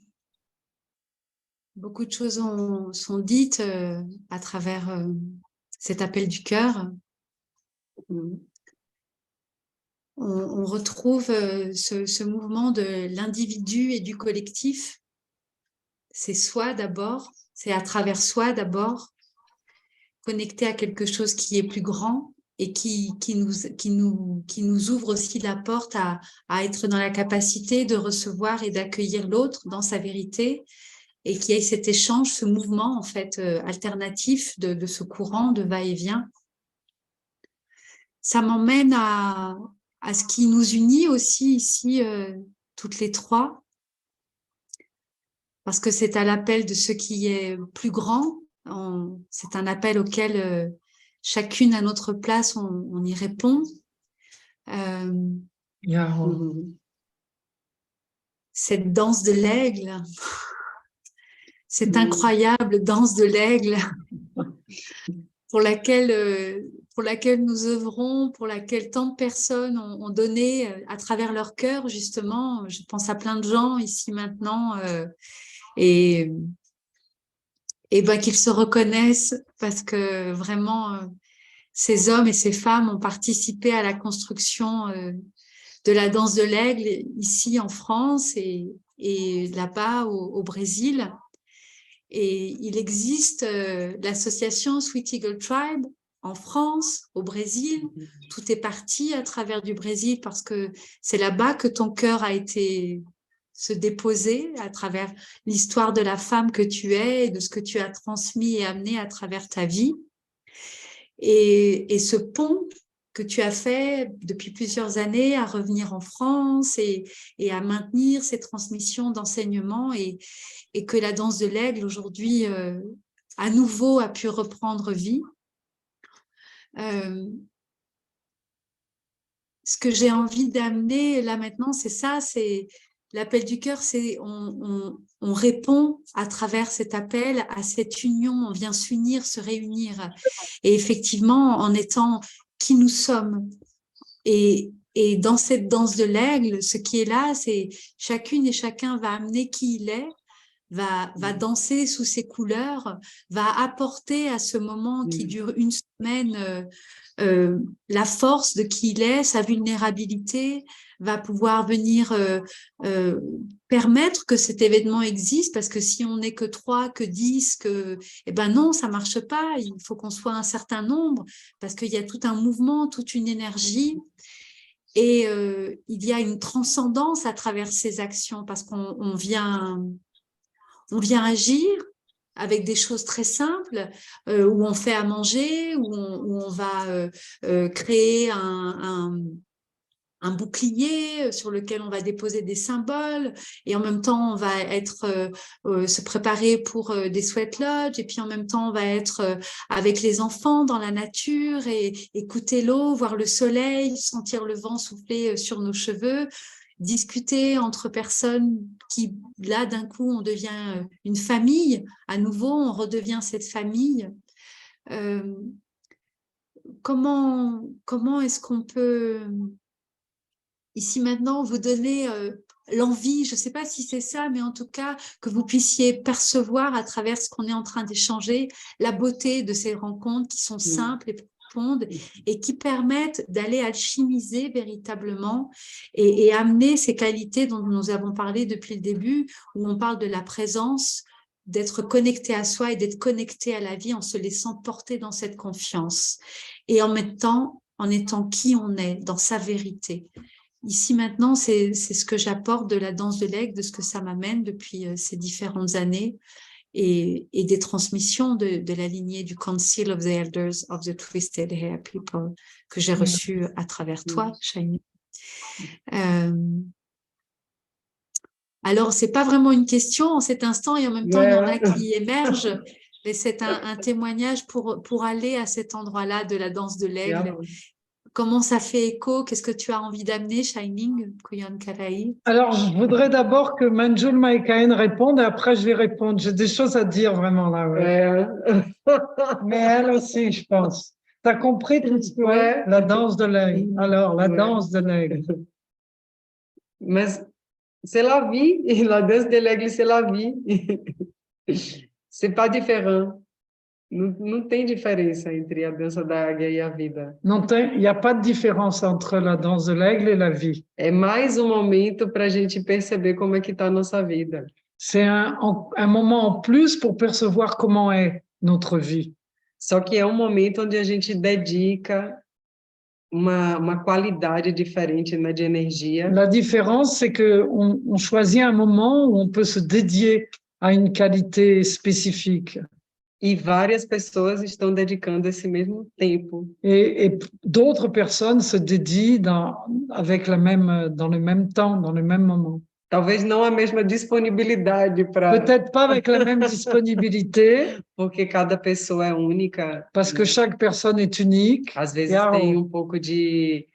Beaucoup de choses sont dites à travers cet appel du cœur. On retrouve ce mouvement de l'individu et du collectif. C'est soi d'abord, c'est à travers soi d'abord, connecté à quelque chose qui est plus grand et qui nous ouvre aussi la porte à être dans la capacité de recevoir et d'accueillir l'autre dans sa vérité, et qu'il y ait cet échange, ce mouvement en fait alternatif de ce courant de va-et-vient. Ça m'emmène à ce qui nous unit aussi ici, toutes les trois, parce que c'est à l'appel de ce qui est plus grand. C'est un appel auquel chacune à notre place, on y répond. Cette danse de l'aigle, cette incroyable danse de l'aigle pour laquelle nous œuvrons, pour laquelle tant de personnes ont donné à travers leur cœur, justement. Je pense à plein de gens ici maintenant et ben, qu'ils se reconnaissent, parce que vraiment, ces hommes et ces femmes ont participé à la construction de la danse de l'aigle ici en France et là-bas au Brésil. Et il existe l'association Sweet Eagle Tribe en France, au Brésil. Tout est parti à travers du Brésil parce que c'est là-bas que ton cœur a été se déposer à travers l'histoire de la femme que tu es et de ce que tu as transmis et amené à travers ta vie. Et ce pont que tu as fait depuis plusieurs années à revenir en France et à maintenir ces transmissions d'enseignement et que la danse de l'aigle aujourd'hui à nouveau a pu reprendre vie. Ce que j'ai envie d'amener là maintenant, c'est ça, c'est l'appel du cœur, c'est on répond à travers cet appel à cette union, on vient s'unir, se réunir. Et effectivement, en étant qui nous sommes. Et dans cette danse de l'aigle, ce qui est là, c'est chacune et chacun va amener qui il est, va danser sous ses couleurs, va apporter à ce moment qui dure une semaine la force de qui il est, sa vulnérabilité, va pouvoir venir permettre que cet événement existe, parce que si on n'est que 3, que 10, eh ben non, ça marche pas, il faut qu'on soit un certain nombre, parce qu'il y a tout un mouvement, toute une énergie. Et il y a une transcendance à travers ces actions parce qu'on vient agir avec des choses très simples, où on fait à manger, où on va créer un bouclier sur lequel on va déposer des symboles, et en même temps on va se préparer pour des sweat lodges, et puis en même temps on va être avec les enfants dans la nature et écouter l'eau, voir le soleil, sentir le vent souffler sur nos cheveux, discuter entre personnes qui, là, d'un coup, on devient une famille. À nouveau, on redevient cette famille. Comment est-ce qu'on peut, ici maintenant, vous donner l'envie, je ne sais pas si c'est ça, mais en tout cas, que vous puissiez percevoir à travers ce qu'on est en train d'échanger, la beauté de ces rencontres qui sont simples et profondes et qui permettent d'aller alchimiser véritablement et amener ces qualités dont nous avons parlé depuis le début, où on parle de la présence, d'être connecté à soi et d'être connecté à la vie en se laissant porter dans cette confiance et en même temps, en étant qui on est, dans sa vérité. Ici, maintenant, c'est ce que j'apporte de la danse de l'aigle, de ce que ça m'amène depuis ces différentes années et des transmissions de la lignée du Council of the Elders of the Twisted Hair People que j'ai reçu à travers toi, Shiny. Alors, c'est pas vraiment une question en cet instant et en même temps, il y en a qui émergent. Mais c'est un témoignage pour aller à cet endroit-là de la danse de l'aigle. Comment ça fait écho? Qu'est-ce que tu as envie d'amener, Shining, Kuyon Karai? Alors, je voudrais d'abord que Manjul Maïkaïn réponde et après je vais répondre. J'ai des choses à dire vraiment là. Ouais. Mais elle aussi, je pense. Tu as compris la danse de l'aigle. Alors, la danse de l'aigle. Mais c'est la vie. La danse de l'aigle, c'est la vie. C'est pas différent. Não tem diferença entre a dança da águia e a vida. Non, il n'y a pas de différence entre la danse de l'aigle et la vie. É mais momento para a gente perceber como é que está a nossa vida. C'est un moment en plus pour percevoir comment est notre vie. Só que é momento onde a gente dedica uma qualidade diferente, né, de energia. La différence, c'est qu'on choisit un moment où on peut se dédier à une qualité spécifique. E várias pessoas estão dedicando esse mesmo tempo. Et d'autres personnes se dédient dans le même temps, dans le même moment. Talvez não a mesma disponibilidade para... Peut-être pas avec la même disponibilité. Porque cada pessoa é única. Parce que chaque personne est unique. Às vezes tem pouco de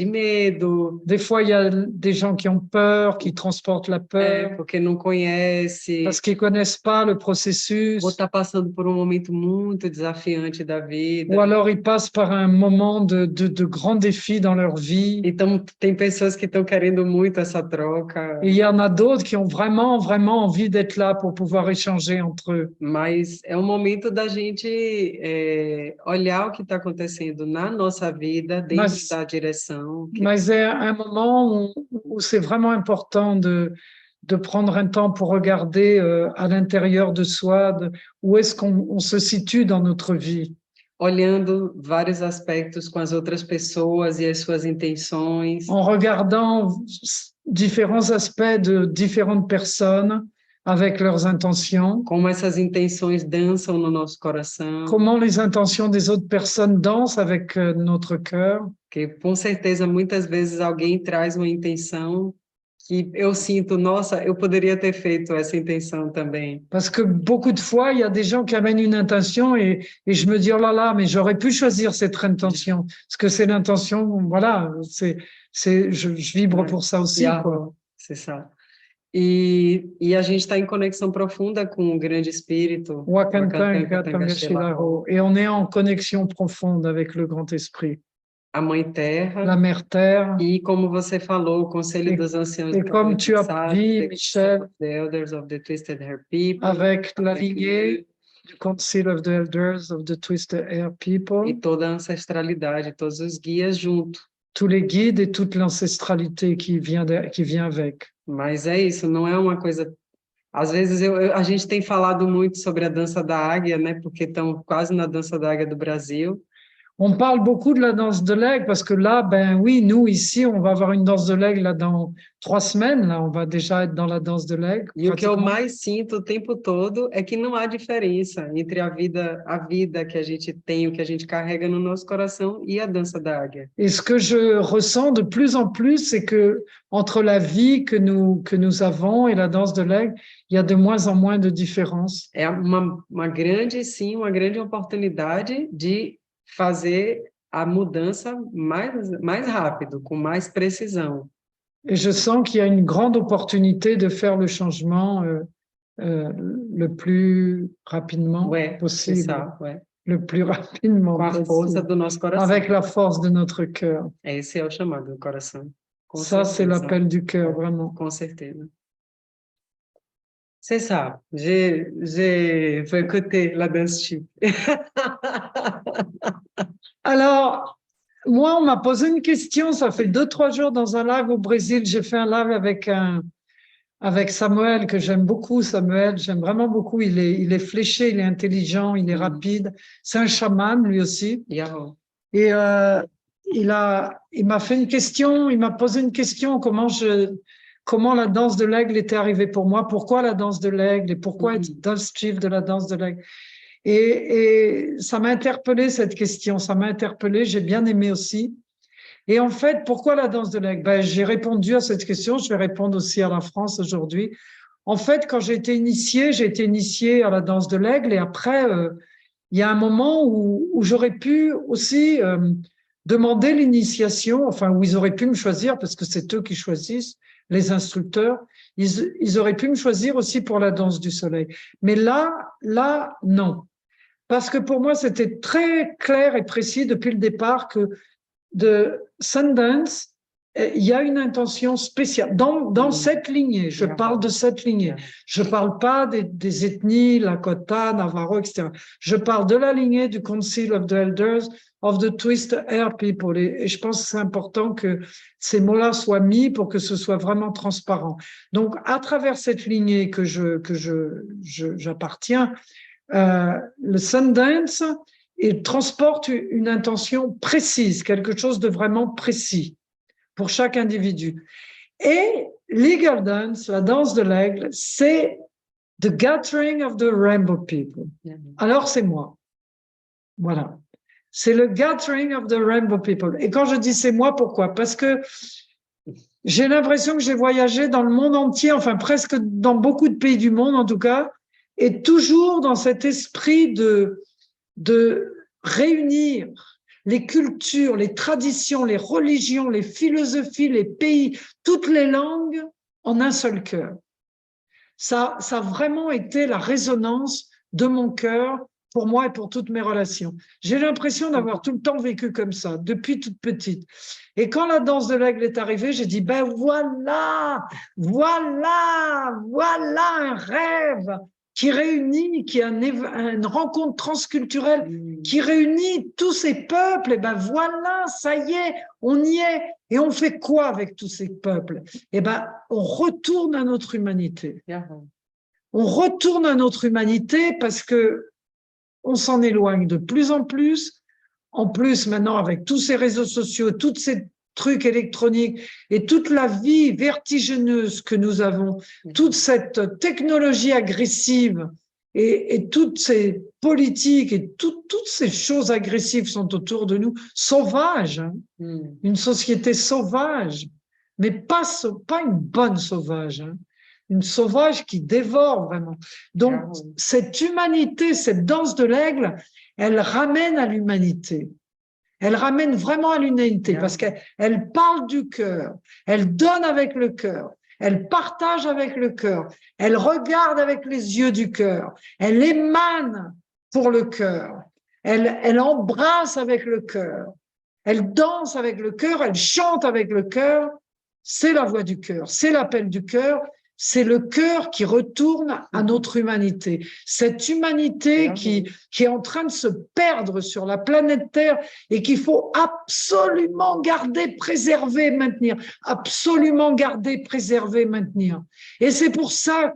medo. Des fois, il y a des gens qui ont peur, qui transportent la peur. Porque não conhece. Parce qu'ils ne connaissent pas le processus. Ou está passando por momento muito desafiante da vida. Ou alors, ils passent par un moment de grands défis dans leur vie. Então, tem pessoas que estão querendo muito essa troca. Et il y en a d'autres qui ont vraiment, vraiment envie d'être là pour pouvoir échanger entre eux. Mas é momento da gente olhar o que está acontecendo na nossa vida, dentro da direção. Mais c'est un moment où c'est vraiment important de prendre un temps pour regarder à l'intérieur de soi où est-ce qu'on se situe dans notre vie. Olhando vários aspectos com as outras pessoas e as suas intenções. En regardant différents aspects de différentes personnes avec leurs intentions. Como essas intenções dançam no nosso coração. Comment les intentions des autres personnes dansent avec notre cœur. Que com certeza muitas vezes alguém traz uma intenção que eu sinto, nossa, eu poderia ter feito essa intenção também. Parce que beaucoup de fois, il y a des gens qui amènent une intention et je me dis, oh là là, mais j'aurais pu choisir cette intention. Parce que c'est l'intention, voilà, je vibre pour ça aussi. Quoi. C'est ça. E a gente está em conexão profunda com o grande espírito. Et on est en connexion profonde avec le grand esprit. A Mãe Terra. La Mère Terre. E como você falou, o Conselho dos Anciãos. Et comme tu as dit, Michel, the Elders of the Twisted Hair People. Avec la lignée du Council of the Elders of the Twisted Hair People. E toda a ancestralidade, todos os guias junto. Tous les guides et toute l'ancestralité qui vient avec. Mas é isso, não é uma coisa... Às vezes a gente tem falado muito sobre a dança da águia, né? Porque estamos quase na dança da águia do Brasil. On parle beaucoup de la danse de l'aigle parce que là, ben oui, nous ici, on va avoir une danse de l'aigle là dans 3 semaines. Là, on va déjà être dans la danse de l'aigle. E o que eu pratiquement. mais sinto o tempo todo é que não há diferença entre a vida que a gente tem, o que a gente carrega no nosso coração e a dança da águia. Et ce que je ressens de plus en plus, c'est que entre la vie que nous avons et la danse de l'aigle, il y a de moins en moins de différence. É uma grande, sim, uma grande oportunidade de fazer a mudança mais rápido, com mais precisão. Et je sens qu'il y a une grande opportunité de faire le changement le plus rapidement Ouais, c'est possible. ça, ouais. Le plus rapidement Com a força possible. do nosso coração. Avec la force de notre cœur. Esse é o chamado do coração. Com Ça, c'est certeza. l'appel du cœur, vraiment. Com certeza. C'est ça. Je veux écouter la danse type. Alors, moi, on m'a posé une question, ça fait 2-3 jours dans un live au Brésil, j'ai fait un live avec Samuel, que j'aime beaucoup. Samuel, j'aime vraiment beaucoup, il est fléché, il est intelligent, il est rapide, c'est un chaman lui aussi. Yahoo. Et il m'a fait une question, il m'a posé une question, comment la danse de l'aigle était arrivée pour moi, pourquoi la danse de l'aigle et pourquoi être danse chief de la danse de l'aigle. Et ça m'a interpellé cette question, ça m'a interpellé, j'ai bien aimé aussi. Et en fait, pourquoi la danse de l'aigle? Ben, j'ai répondu à cette question, je vais répondre aussi à la France aujourd'hui. En fait, quand j'ai été initiée à la danse de l'aigle et après, il y a un moment où j'aurais pu aussi demander l'initiation, enfin, où ils auraient pu me choisir, parce que c'est eux qui choisissent, les instructeurs, ils auraient pu me choisir aussi pour la danse du soleil. Mais là, non. Parce que pour moi, c'était très clair et précis depuis le départ que de Sundance, il y a une intention spéciale. Dans cette lignée, je parle de cette lignée. Je ne parle pas des ethnies, Lakota, Navarro, etc. Je parle de la lignée du Council of the Elders of the Twist Air People. Et je pense que c'est important que ces mots-là soient mis pour que ce soit vraiment transparent. Donc, à travers cette lignée que j'appartiens, le Sundance, il transporte une intention précise, quelque chose de vraiment précis pour chaque individu. Et Legal Dance, la danse de l'aigle, c'est the gathering of the rainbow people. Alors c'est moi. Voilà. C'est le gathering of the rainbow people. Et quand je dis c'est moi, pourquoi? Parce que j'ai l'impression que j'ai voyagé dans le monde entier, enfin presque dans beaucoup de pays du monde en tout cas, et toujours dans cet esprit de réunir les cultures, les traditions, les religions, les philosophies, les pays, toutes les langues en un seul cœur. Ça a vraiment été la résonance de mon cœur pour moi et pour toutes mes relations. J'ai l'impression d'avoir tout le temps vécu comme ça, depuis toute petite. Et quand la danse de l'aigle est arrivée, j'ai dit, ben voilà un rêve qui réunit, qui est une rencontre transculturelle qui réunit tous ces peuples. Et ben voilà, ça y est, on y est. Et on fait quoi avec tous ces peuples? Et ben, on retourne à notre humanité. On retourne à notre humanité parce que on s'en éloigne de plus en plus. En plus, maintenant, avec tous ces réseaux sociaux, tous ces trucs électroniques et toute la vie vertigineuse que nous avons, toute cette technologie agressive et toutes ces politiques et toutes ces choses agressives sont autour de nous, sauvages, hein. Une société sauvage, mais pas une bonne sauvage, hein. Une sauvage qui dévore vraiment. Donc, cette humanité, cette danse de l'aigle, elle ramène à l'humanité. Elle ramène vraiment à l'unité parce qu'elle parle du cœur, elle donne avec le cœur, elle partage avec le cœur, elle regarde avec les yeux du cœur, elle émane pour le cœur, elle embrasse avec le cœur, elle danse avec le cœur, elle chante avec le cœur. C'est la voix du cœur, c'est l'appel du cœur. C'est le cœur qui retourne à notre humanité. Cette humanité qui est en train de se perdre sur la planète Terre et qu'il faut absolument garder, préserver, maintenir. Absolument garder, préserver, maintenir. Et c'est pour ça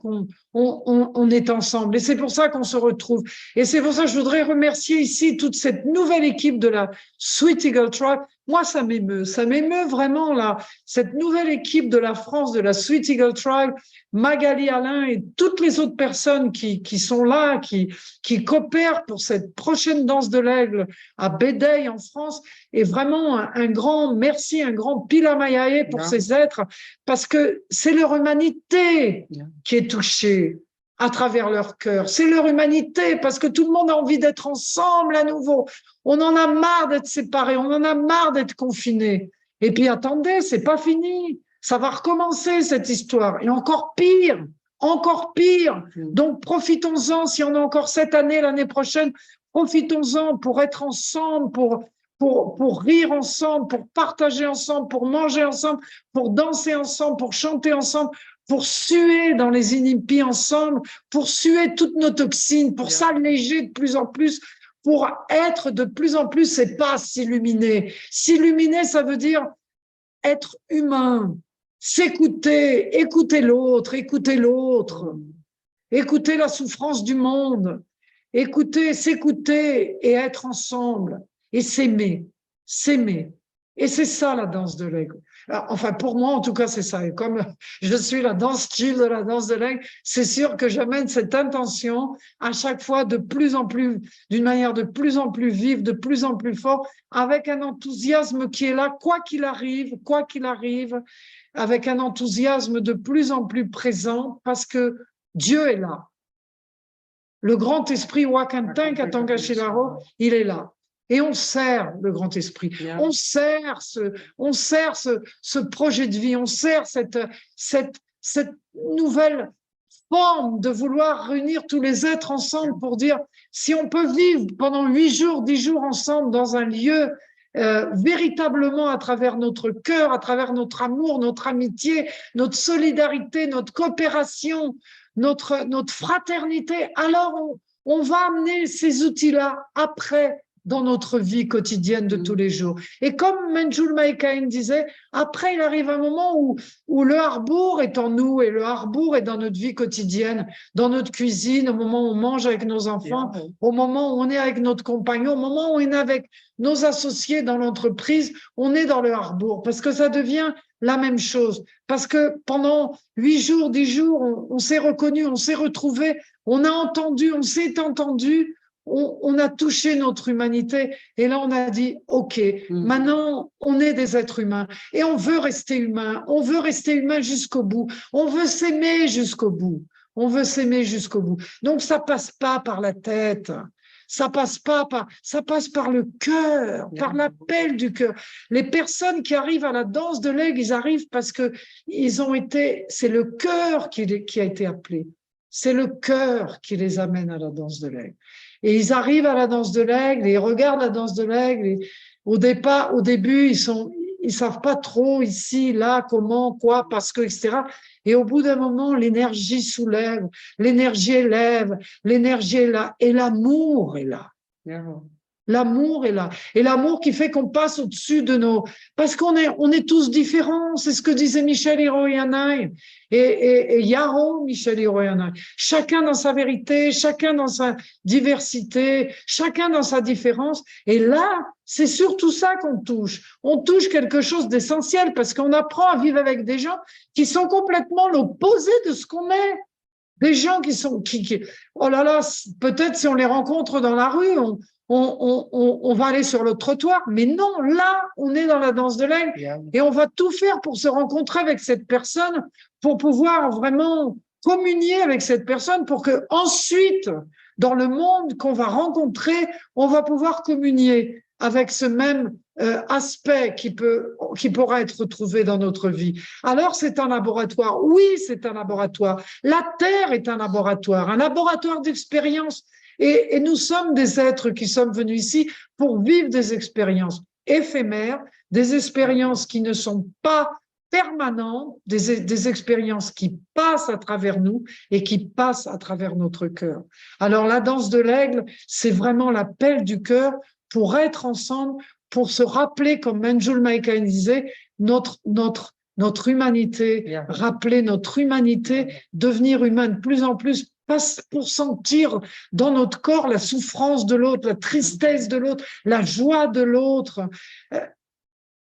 on est ensemble. Et c'est pour ça qu'on se retrouve. Et c'est pour ça que je voudrais remercier ici toute cette nouvelle équipe de la Sweet Eagle Tribe. Moi, ça m'émeut vraiment, là, cette nouvelle équipe de la France, de la Sweet Eagle Tribe, Magali Alain et toutes les autres personnes qui sont là, qui coopèrent pour cette prochaine danse de l'aigle à Bédeille en France. Et vraiment un grand merci, un grand pilamayae pour ces êtres, parce que c'est leur humanité qui est touchée à travers leur cœur. C'est leur humanité, parce que tout le monde a envie d'être ensemble à nouveau. On en a marre d'être séparés, on en a marre d'être confinés. Et puis attendez, c'est pas fini. Ça va recommencer cette histoire. Et encore pire, encore pire. Donc profitons-en, si on a encore cette année, l'année prochaine, profitons-en pour être ensemble, pour rire ensemble, pour partager ensemble, pour manger ensemble, pour danser ensemble, pour chanter ensemble, pour suer dans les inipis ensemble, pour suer toutes nos toxines, pour s'alléger de plus en plus, pour être de plus en plus, c'est pas s'illuminer. S'illuminer, ça veut dire être humain, s'écouter, écouter l'autre, écouter la souffrance du monde, écouter, s'écouter et être ensemble et s'aimer. Et c'est ça la danse de l'aigle. Enfin, pour moi, en tout cas, c'est ça. Et comme je suis la danse chill de la danse de l'aigle, c'est sûr que j'amène cette intention à chaque fois de plus en plus, d'une manière de plus en plus vive, de plus en plus fort, avec un enthousiasme qui est là, quoi qu'il arrive, avec un enthousiasme de plus en plus présent, parce que Dieu est là. Le grand esprit Wakantan Katangashilaro, il est là. Et on sert le grand esprit, on sert ce projet de vie, on sert cette nouvelle forme de vouloir réunir tous les êtres ensemble pour dire, si on peut vivre pendant 8 jours, 10 jours ensemble dans un lieu véritablement à travers notre cœur, à travers notre amour, notre amitié, notre solidarité, notre coopération, notre fraternité, alors on va amener ces outils-là après dans notre vie quotidienne de tous les jours. Et comme Manjul Maekain disait, après il arrive un moment où le harbour est en nous et le harbour est dans notre vie quotidienne, dans notre cuisine, au moment où on mange avec nos enfants, au moment où on est avec notre compagnon, au moment où on est avec nos associés dans l'entreprise, on est dans le harbour parce que ça devient la même chose. Parce que pendant 8 jours, 10 jours, on s'est reconnus, on s'est retrouvés, on a entendu, on s'est entendu, on a touché notre humanité et là on a dit ok, maintenant on est des êtres humains et on veut rester humain jusqu'au bout, on veut s'aimer jusqu'au bout, donc ça passe pas par la tête, ça passe par le cœur, par l'appel du cœur. Les personnes qui arrivent à la danse de l'aigle, ils arrivent parce que c'est le cœur qui a été appelé, c'est le cœur qui les amène à la danse de l'aigle. Et ils arrivent à la danse de l'aigle et ils regardent la danse de l'aigle. Et au début, ils savent pas trop ici, là, comment, quoi, parce que, etc. Et au bout d'un moment, l'énergie soulève, l'énergie élève, l'énergie est là. Et l'amour est là. L'amour est là. Et l'amour qui fait qu'on passe au-dessus de nos... Parce qu'on est tous différents. C'est ce que disait Michel Hiroyanai et Yaro Michel Hiroyanai. Chacun dans sa vérité, chacun dans sa diversité, chacun dans sa différence. Et là, c'est surtout ça qu'on touche. On touche quelque chose d'essentiel parce qu'on apprend à vivre avec des gens qui sont complètement l'opposé de ce qu'on est. Des gens qui sont... oh là là, peut-être si on les rencontre dans la rue, on va aller sur le trottoir, mais non, là, on est dans la danse de l'aigle et on va tout faire pour se rencontrer avec cette personne, pour pouvoir vraiment communier avec cette personne, pour que ensuite, dans le monde qu'on va rencontrer, on va pouvoir communier avec ce même aspect qui pourra être retrouvé dans notre vie. Alors, c'est un laboratoire. Oui, c'est un laboratoire. La Terre est un laboratoire d'expérience. Et nous sommes des êtres qui sommes venus ici pour vivre des expériences éphémères, des expériences qui ne sont pas permanentes, des expériences qui passent à travers nous et qui passent à travers notre cœur. Alors la danse de l'aigle, c'est vraiment l'appel du cœur pour être ensemble, pour se rappeler, comme Manjul Maekain disait, notre notre humanité, rappeler notre humanité, devenir humain de plus en plus, pas pour sentir dans notre corps la souffrance de l'autre, la tristesse de l'autre, la joie de l'autre.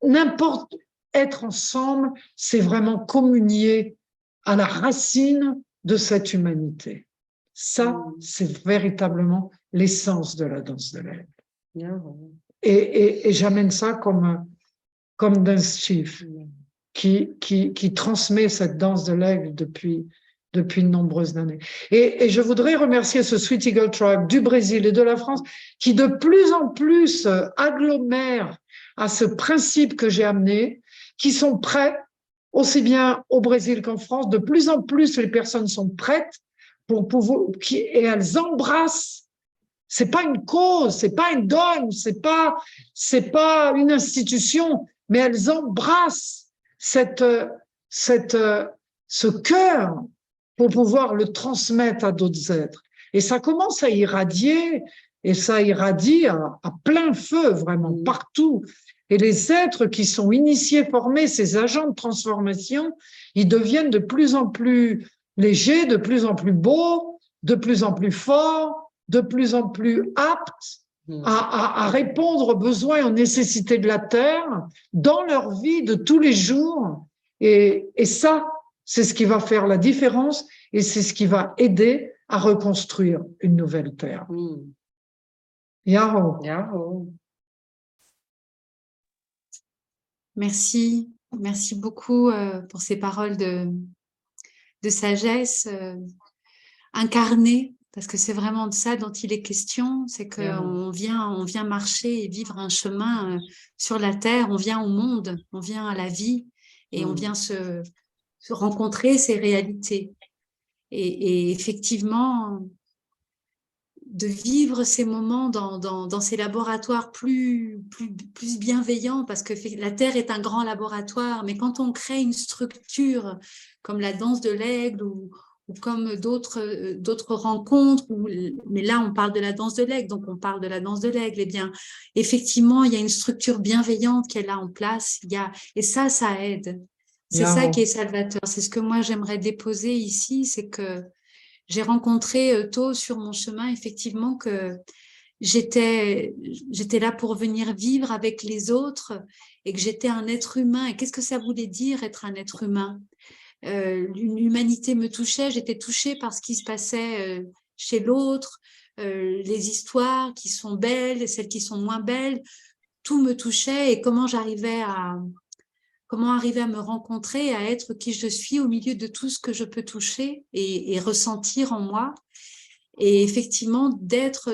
N'importe, être ensemble, c'est vraiment communier à la racine de cette humanité. Ça, c'est véritablement l'essence de la danse de l'aigle. Et j'amène ça comme Dance Chief, qui transmet cette danse de l'aigle depuis de nombreuses années. Et je voudrais remercier ce Sweet Eagle Tribe du Brésil et de la France qui de plus en plus agglomèrent à ce principe que j'ai amené, qui sont prêts, aussi bien au Brésil qu'en France. De plus en plus, les personnes sont prêtes pour pouvoir, et elles embrassent. C'est pas une cause, c'est pas un dogme, c'est pas une institution, mais elles embrassent ce cœur pour pouvoir le transmettre à d'autres êtres. Et ça commence à irradier, et ça irradie à plein feu, vraiment, partout. Et les êtres qui sont initiés, formés, ces agents de transformation, ils deviennent de plus en plus légers, de plus en plus beaux, de plus en plus forts, de plus en plus aptes à répondre aux besoins et aux nécessités de la Terre dans leur vie de tous les jours. Et ça, c'est ce qui va faire la différence et c'est ce qui va aider à reconstruire une nouvelle Terre. Yahoo. Yahoo. Merci beaucoup pour ces paroles de sagesse incarnée, parce que c'est vraiment de ça dont il est question, c'est qu'on vient marcher et vivre un chemin sur la terre, on vient au monde, on vient à la vie, et on vient se rencontrer ces réalités. Et effectivement, de vivre ces moments dans ces laboratoires plus bienveillants, parce que la Terre est un grand laboratoire, mais quand on crée une structure comme la danse de l'aigle ou comme d'autres rencontres, mais là on parle de la danse de l'aigle, donc on parle de la danse de l'aigle, eh bien effectivement il y a une structure bienveillante qui est là en place, et ça aide. C'est ça qui est salvateur, c'est ce que moi j'aimerais déposer ici, c'est que j'ai rencontré tôt sur mon chemin, effectivement, que j'étais là pour venir vivre avec les autres et que j'étais un être humain. Et qu'est-ce que ça voulait dire être un être humain? L'humanité me touchait, j'étais touchée par ce qui se passait chez l'autre, les histoires qui sont belles et celles qui sont moins belles. Tout me touchait et comment arriver à me rencontrer, à être qui je suis au milieu de tout ce que je peux toucher et ressentir en moi. Et effectivement, d'être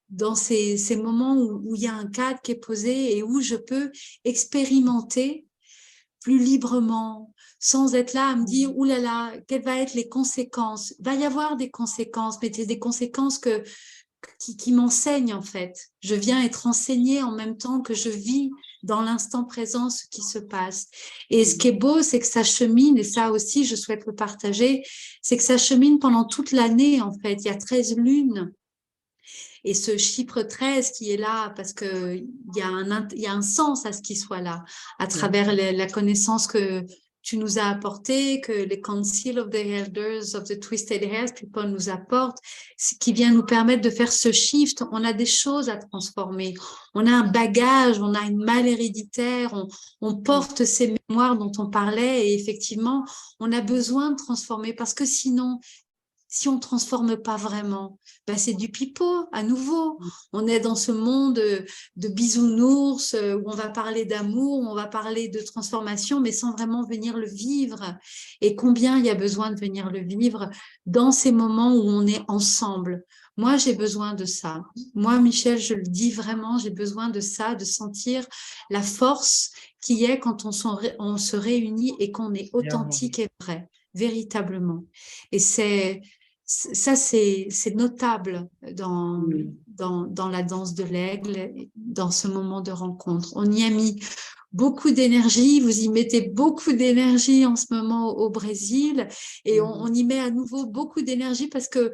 dans ces moments où il y a un cadre qui est posé et où je peux expérimenter plus librement, sans être là à me dire « Ouh là là, quelles vont être les conséquences ?» Il va y avoir des conséquences, mais c'est des conséquences qui m'enseignent en fait. Je viens être enseignée en même temps que je vis dans l'instant présent ce qui se passe. Et ce qui est beau, c'est que ça chemine, et ça aussi je souhaite le partager, c'est que ça chemine pendant toute l'année en fait. Il y a 13 lunes. Et ce chiffre 13 qui est là, parce qu'il y a un sens à ce qu'il soit là, à travers la connaissance que tu nous as apporté, que les Council of the Elders of the Twisted Hairs People nous apportent, qui vient nous permettre de faire ce shift. On a des choses à transformer, on a un bagage, on a une malle héréditaire, on porte ces mémoires dont on parlait, et effectivement, on a besoin de transformer, parce que sinon, si on ne transforme pas vraiment, ben c'est du pipeau à nouveau. On est dans ce monde de bisounours où on va parler d'amour, où on va parler de transformation, mais sans vraiment venir le vivre. Et combien il y a besoin de venir le vivre dans ces moments où on est ensemble. Moi, j'ai besoin de ça. Moi, Michel, je le dis vraiment, j'ai besoin de ça, de sentir la force qui est quand on se réunit et qu'on est authentique et vrai, véritablement. Et ça, c'est notable dans la danse de l'aigle, dans ce moment de rencontre. On y a mis beaucoup d'énergie. Vous y mettez beaucoup d'énergie en ce moment au Brésil et on y met à nouveau beaucoup d'énergie parce que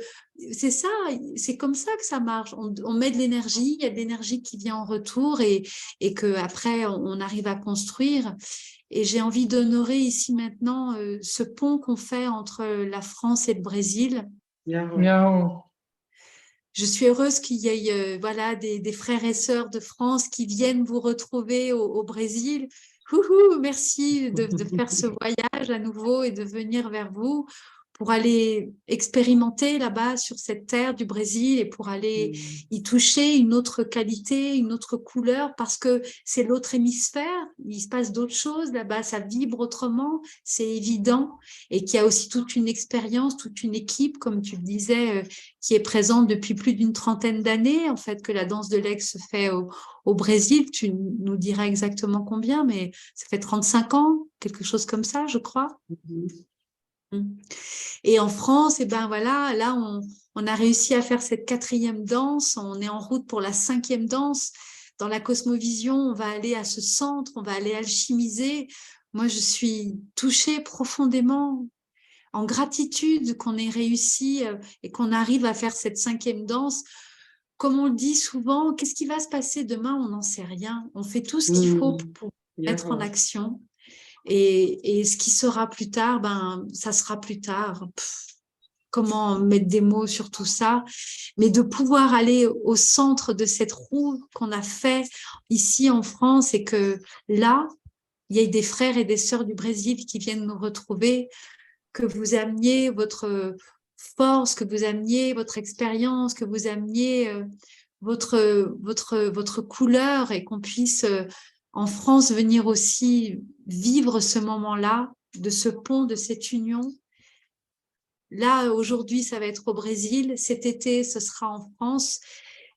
c'est ça, c'est comme ça que ça marche. On met de l'énergie, il y a de l'énergie qui vient en retour et que après on arrive à construire. Et j'ai envie d'honorer ici maintenant ce pont qu'on fait entre la France et le Brésil. Miaou. Je suis heureuse qu'il y ait voilà, des frères et sœurs de France qui viennent vous retrouver au Brésil. Merci de faire ce voyage à nouveau et de venir vers vous pour aller expérimenter là-bas sur cette terre du Brésil et pour aller y toucher une autre qualité, une autre couleur, parce que c'est l'autre hémisphère, il se passe d'autres choses là-bas, ça vibre autrement, c'est évident, et qu'il y a aussi toute une expérience, toute une équipe, comme tu le disais, qui est présente depuis plus d'une trentaine d'années, en fait, que la danse de l'Aigle se fait au Brésil. Tu nous diras exactement combien, mais ça fait 35 ans, quelque chose comme ça, je crois. Et en France, et ben voilà, là, on a réussi à faire cette 4e danse. On est en route pour la 5e danse. Dans la cosmovision, on va aller à ce centre, on va aller alchimiser. Moi, je suis touchée profondément, en gratitude qu'on ait réussi et qu'on arrive à faire cette 5e danse. Comme on le dit souvent, qu'est-ce qui va se passer demain? On n'en sait rien. On fait tout ce qu'il faut pour mettre en action. Et ce qui sera plus tard, ben, ça sera plus tard. Comment mettre des mots sur tout ça? Mais de pouvoir aller au centre de cette roue qu'on a fait ici en France et que là, il y ait des frères et des sœurs du Brésil qui viennent nous retrouver, que vous ameniez votre force, que vous ameniez votre expérience, que vous ameniez votre couleur et qu'on puisse en France venir aussi vivre ce moment-là, de ce pont, de cette union. Là, aujourd'hui, ça va être au Brésil. Cet été, ce sera en France.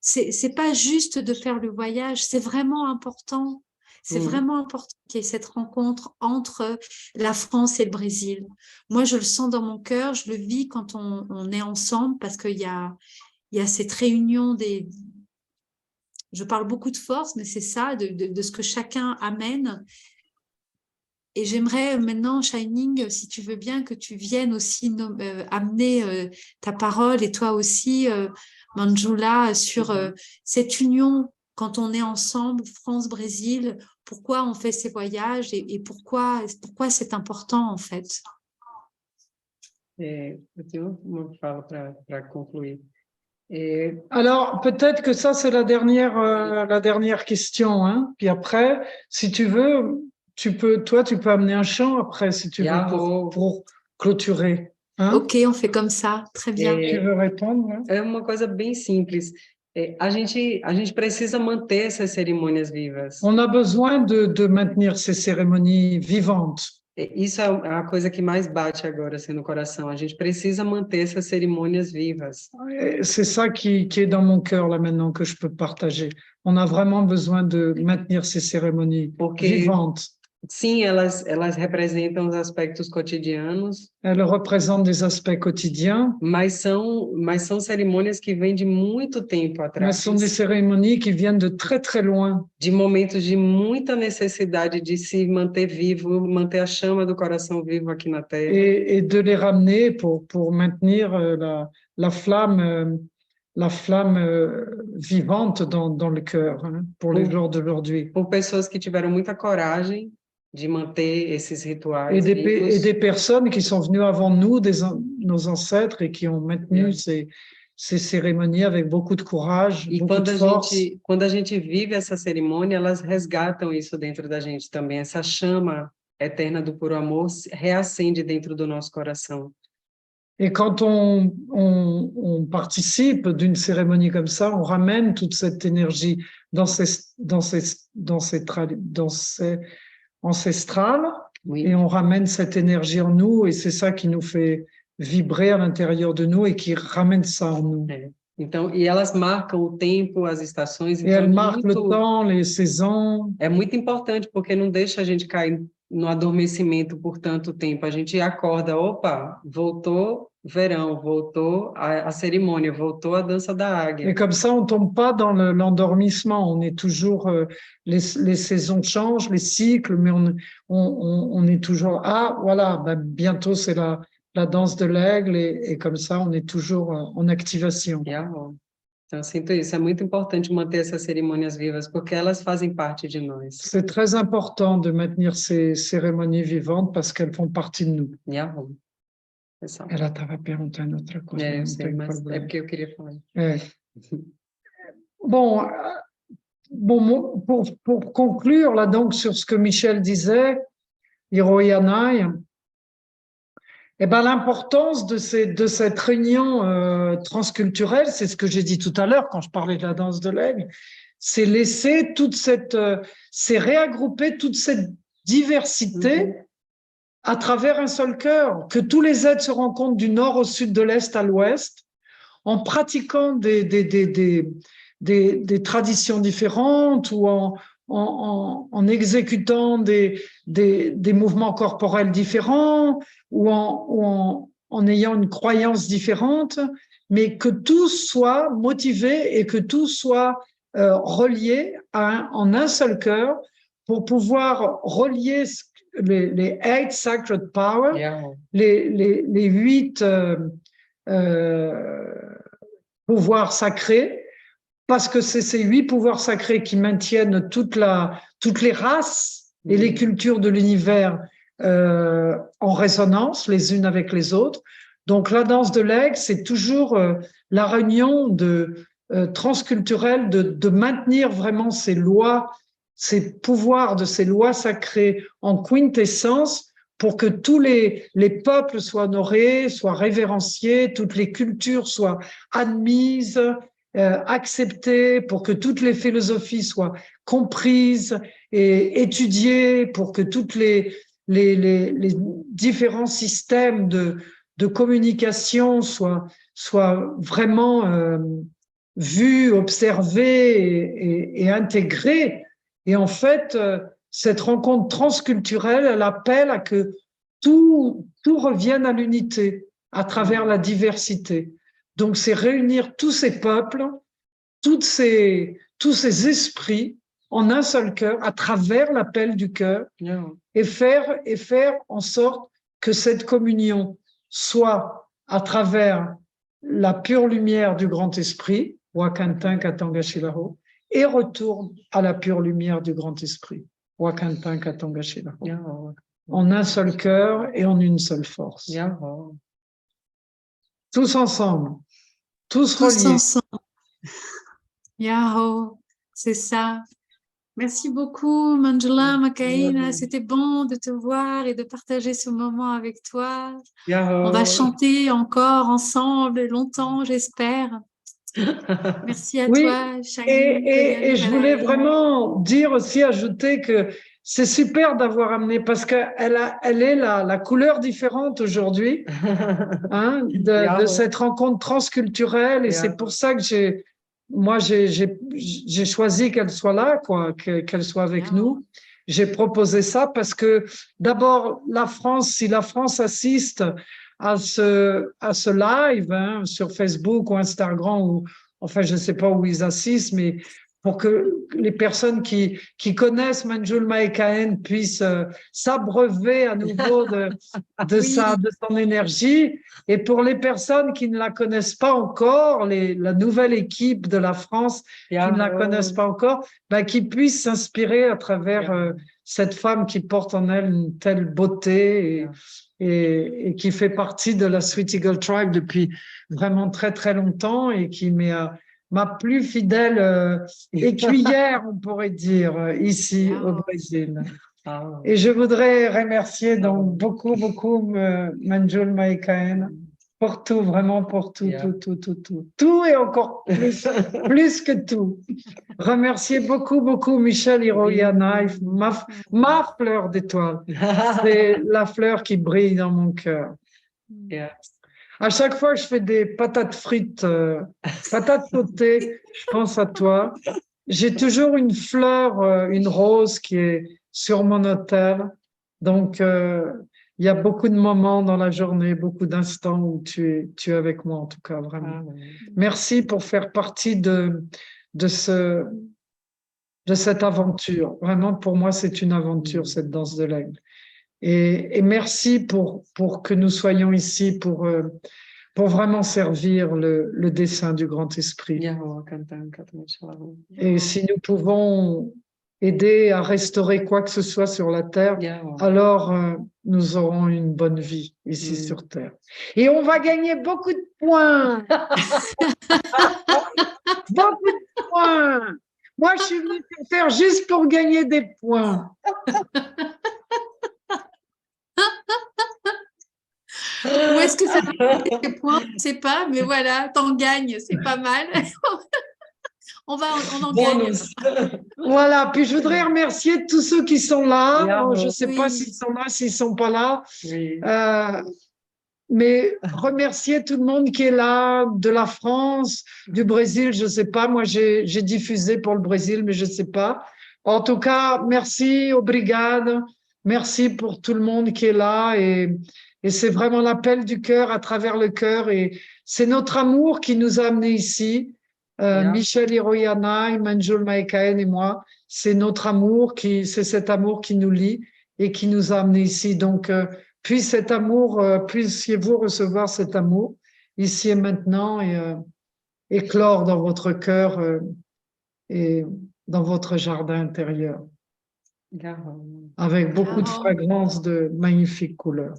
C'est pas juste de faire le voyage, c'est vraiment important. C'est vraiment important qu'il y ait cette rencontre entre la France et le Brésil. Moi, je le sens dans mon cœur, je le vis quand on est ensemble parce qu'il y a cette réunion des... Je parle beaucoup de force, mais c'est ça, de ce que chacun amène. Et j'aimerais maintenant, Shining, si tu veux bien, que tu viennes aussi amener ta parole et toi aussi, Manjula, sur cette union quand on est ensemble, France-Brésil, pourquoi on fait ces voyages et pourquoi c'est important en fait. Eu tenho uma fala para concluir. Alors, peut-être que ça, c'est la dernière question. Hein? Puis après, si tu veux, tu peux amener un chant après, si tu veux, pour clôturer. Hein? Ok, on fait comme ça. Très bien. Tu veux répondre? Hein? É uma coisa bem simples. A gente precisa manter essas cerimônias vivas. On a besoin de maintenir ces cérémonies vivantes. Isso é a coisa que mais bate agora assim, no coração. A gente precisa manter essas cerimônias vivas. C'est ça qui est dans mon cœur là maintenant que je peux partager. On a vraiment besoin de maintenir ces cérémonies vivantes. Sim, elas representam os aspectos cotidianos. Elles représentent des aspects quotidiens. Mas são cerimônias que vêm de muito tempo atrás. Mais sont des cérémonies qui viennent de très très loin. De momentos de muita necessidade de se manter vivo, manter a chama do coração vivo aqui na Terra. Et de les ramener pour maintenir la flamme vivante dans le cœur, hein, pour les jours d'aujourd'hui. Por pessoas que tiveram muita coragem de manter esses rituais. Et des personnes qui sont venues avant nous, nos ancêtres, et qui ont maintenu ces cérémonies avec beaucoup de courage, beaucoup de force. Quando a gente vive essa cerimônia, elas resgatam isso dentro da gente também. Essa chama eterna do puro amor reacende dentro do nosso coração. Et quand on participe d'une cérémonie comme ça, on ramène toute cette énergie dans ces ancestrales, oui. Et on ramène cette énergie en nous, et c'est ça qui nous fait vibrer à l'intérieur de nous et qui ramène ça en nous. Então, e elas marcam o tempo, as estações. Et elles marquent le temps, les saisons. É muito importante porque não deixa a gente cair no adormecimento por tanto tempo. A gente acorda, opa, voltou verão, voltou a cerimônia, voltou a dança da águia. Et comme ça, on tombe pas dans l'endormissement. On est toujours, les saisons changent, les cycles, mais on est toujours, ah, voilà, ben, bientôt c'est la danse de l'aigle, et comme ça, on est toujours en activation. Então, eu sinto isso. É muito importante manter essas cerimônias vivas, porque elas fazem parte de nós. C'est très important de maintenir ces cérémonies vivantes parce qu'elles font partie de nous. Pessoal. Ela estava perguntando outra coisa. Eu não sei, tem mas problema. é porque eu queria falar. Bon, pour conclure là donc sur ce que Michel disait, Hiroyanai, eh ben, l'importance de cette réunion transculturelle, c'est ce que j'ai dit tout à l'heure quand je parlais de la danse de l'aigle, c'est laisser toute cette, c'est réagrouper toute cette diversité à travers un seul cœur, que tous les êtres se rencontrent du nord au sud, de l'est à l'ouest, en pratiquant des traditions différentes ou en exécutant des mouvements corporels différents ou en ayant une croyance différente, mais que tout soit motivé et que tout soit relié en un seul cœur pour pouvoir relier les 8 sacred powers, les 8 pouvoirs sacrés, parce que c'est ces 8 pouvoirs sacrés qui maintiennent toutes les races et les cultures de l'univers en résonance les unes avec les autres. Donc la danse de l'aigle, c'est toujours la réunion transculturelle de maintenir vraiment ces lois, ces pouvoirs de ces lois sacrées en quintessence pour que tous les peuples soient honorés, soient révérenciés, toutes les cultures soient admises, acceptées, pour que toutes les philosophies soient comprises et étudiées, pour que toutes les différents systèmes de communication soient vraiment vus, observés et intégrés. Et en fait, cette rencontre transculturelle, elle appelle à que tout revienne à l'unité à travers la diversité. Donc, c'est réunir tous ces peuples, tous ces esprits en un seul cœur, à travers l'appel du cœur, et faire en sorte que cette communion soit à travers la pure lumière du grand esprit, Wakantin Katanga Shilaro, et retourne à la pure lumière du grand esprit, Wakantin Katanga Shilaro, en un seul cœur et en une seule force. Tous ensemble, tous reliés. Ensemble. Yahoo, c'est ça. Merci beaucoup, Manjula Makaina. C'était bon de te voir et de partager ce moment avec toi. On va chanter encore ensemble longtemps, j'espère. Merci à toi, Shining. Et je voulais vraiment dire aussi, ajouter que c'est super d'avoir amené, parce qu'elle est la couleur différente aujourd'hui hein, de cette rencontre transculturelle, et c'est pour ça que j'ai choisi qu'elle soit là, quoi, qu'elle soit avec nous. J'ai proposé ça parce que d'abord, si la France assiste à ce live hein, sur Facebook ou Instagram, ou enfin je ne sais pas où ils assistent, mais pour que les personnes qui connaissent Manjula Maekaen puissent s'abreuver à nouveau de son énergie. Et pour les personnes qui ne la connaissent pas encore, la nouvelle équipe de la France qui ne la connaissent pas encore, qui puissent s'inspirer à travers cette femme qui porte en elle une telle beauté et qui fait partie de la Sweet Eagle Tribe depuis vraiment très très longtemps, et qui m'est ma plus fidèle écuyère, on pourrait dire, ici au Brésil. Et je voudrais remercier donc beaucoup Manjula Maekaen pour tout, vraiment pour tout, tout et encore plus que tout. Remercier beaucoup Michel Hiroyanai, ma fleur d'étoile. C'est la fleur qui brille dans mon cœur. À chaque fois que je fais des patates frites, patates sautées, je pense à toi. J'ai toujours une fleur, une rose qui est sur mon autel, Donc, il y a beaucoup de moments dans la journée, beaucoup d'instants où tu es avec moi, en tout cas, vraiment. Merci pour faire partie de cette aventure. Vraiment, pour moi, c'est une aventure, cette danse de l'aigle. Et merci pour que nous soyons ici pour vraiment servir le dessein du Grand Esprit. Et si nous pouvons aider à restaurer quoi que ce soit sur la terre, alors nous aurons une bonne vie ici sur terre. Et on va gagner beaucoup de points. Beaucoup de points. Moi, je suis venue te faire juste pour gagner des points. Où est-ce que ça va gagner des points? Je ne sais pas, mais voilà, t'en gagnes, c'est pas mal. On en gagne. Voilà, puis je voudrais remercier tous ceux qui sont là. Je ne sais pas Oui. s'ils sont là, s'ils ne sont pas là. Oui. Mais remercier tout le monde qui est là, de la France, du Brésil, je ne sais pas. Moi, j'ai diffusé pour le Brésil, mais je ne sais pas. En tout cas, merci, obrigado. Merci pour tout le monde qui est là. Et c'est vraiment l'appel du cœur à travers le cœur. Et c'est notre amour qui nous a amenés ici. Michel Hiroyana, Manjul Maekaen et moi, c'est notre amour, c'est cet amour qui nous lie et qui nous a amenés ici. Donc, puis cet amour, puissiez-vous recevoir cet amour ici et maintenant et éclore dans votre cœur et dans votre jardin intérieur avec beaucoup de fragrances de magnifiques couleurs.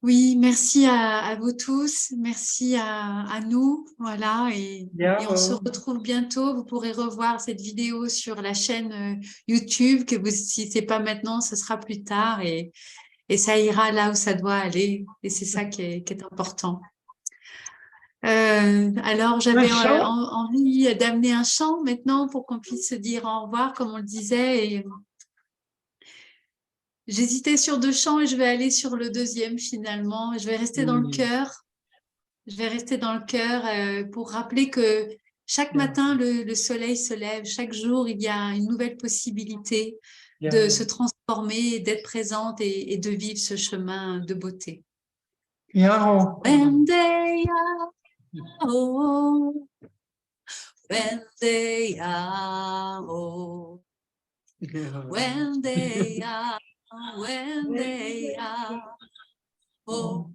Oui, merci à vous tous, merci à nous, voilà, et on se retrouve bientôt. Vous pourrez revoir cette vidéo sur la chaîne YouTube, si ce n'est pas maintenant, ce sera plus tard, et ça ira là où ça doit aller, et c'est ça qui est important. Alors, j'avais envie d'amener un chant maintenant pour qu'on puisse se dire au revoir, comme on le disait, et j'hésitais sur 2 chants et je vais aller sur le deuxième finalement. Je vais rester dans le cœur. Je vais rester dans le cœur pour rappeler que chaque matin, le soleil se lève. Chaque jour, il y a une nouvelle possibilité de se transformer, d'être présente et de vivre ce chemin de beauté. When they are, oh, oh, oh, yeah, oh, yeah, yeah, yeah. When they are, oh,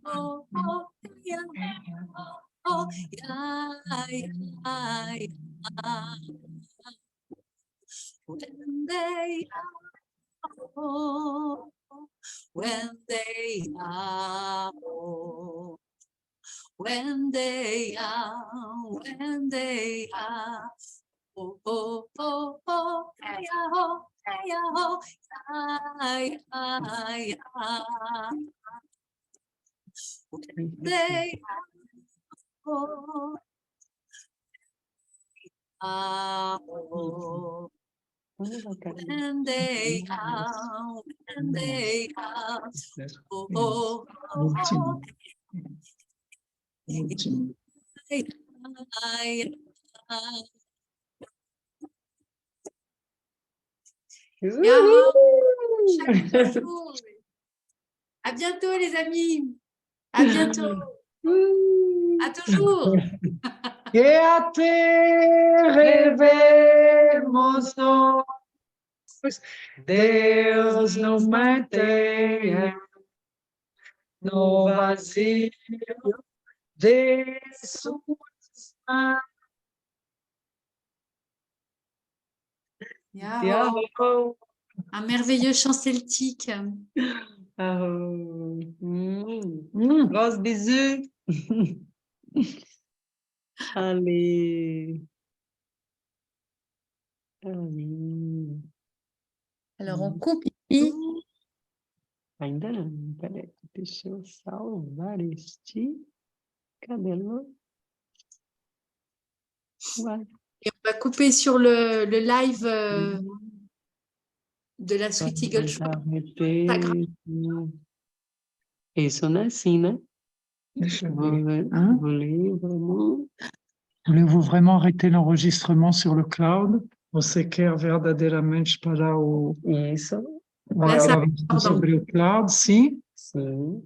when they are, oh, when they are, oh, oh, oh, oh, yeah, oh. They are, when they are, oh, chaque jour. À bientôt les amis. À bientôt. À toujours. Que a te revemos Deus não mantenha no vazio de suas mãos. Un merveilleux chant celtique. Gros bisous. Allez. Alors, on coupe ici. Ainda não, peraí, deixa eu salvar este. Cadê le? Voilà. Et on va couper sur le live de la Sweet Eagle Show. Isso não é assim, né? Voulez-vous vraiment arrêter l'enregistrement sur le cloud? Você quer verdadeiramente para o Isso, Nessa sobre o cloud, sim. sim.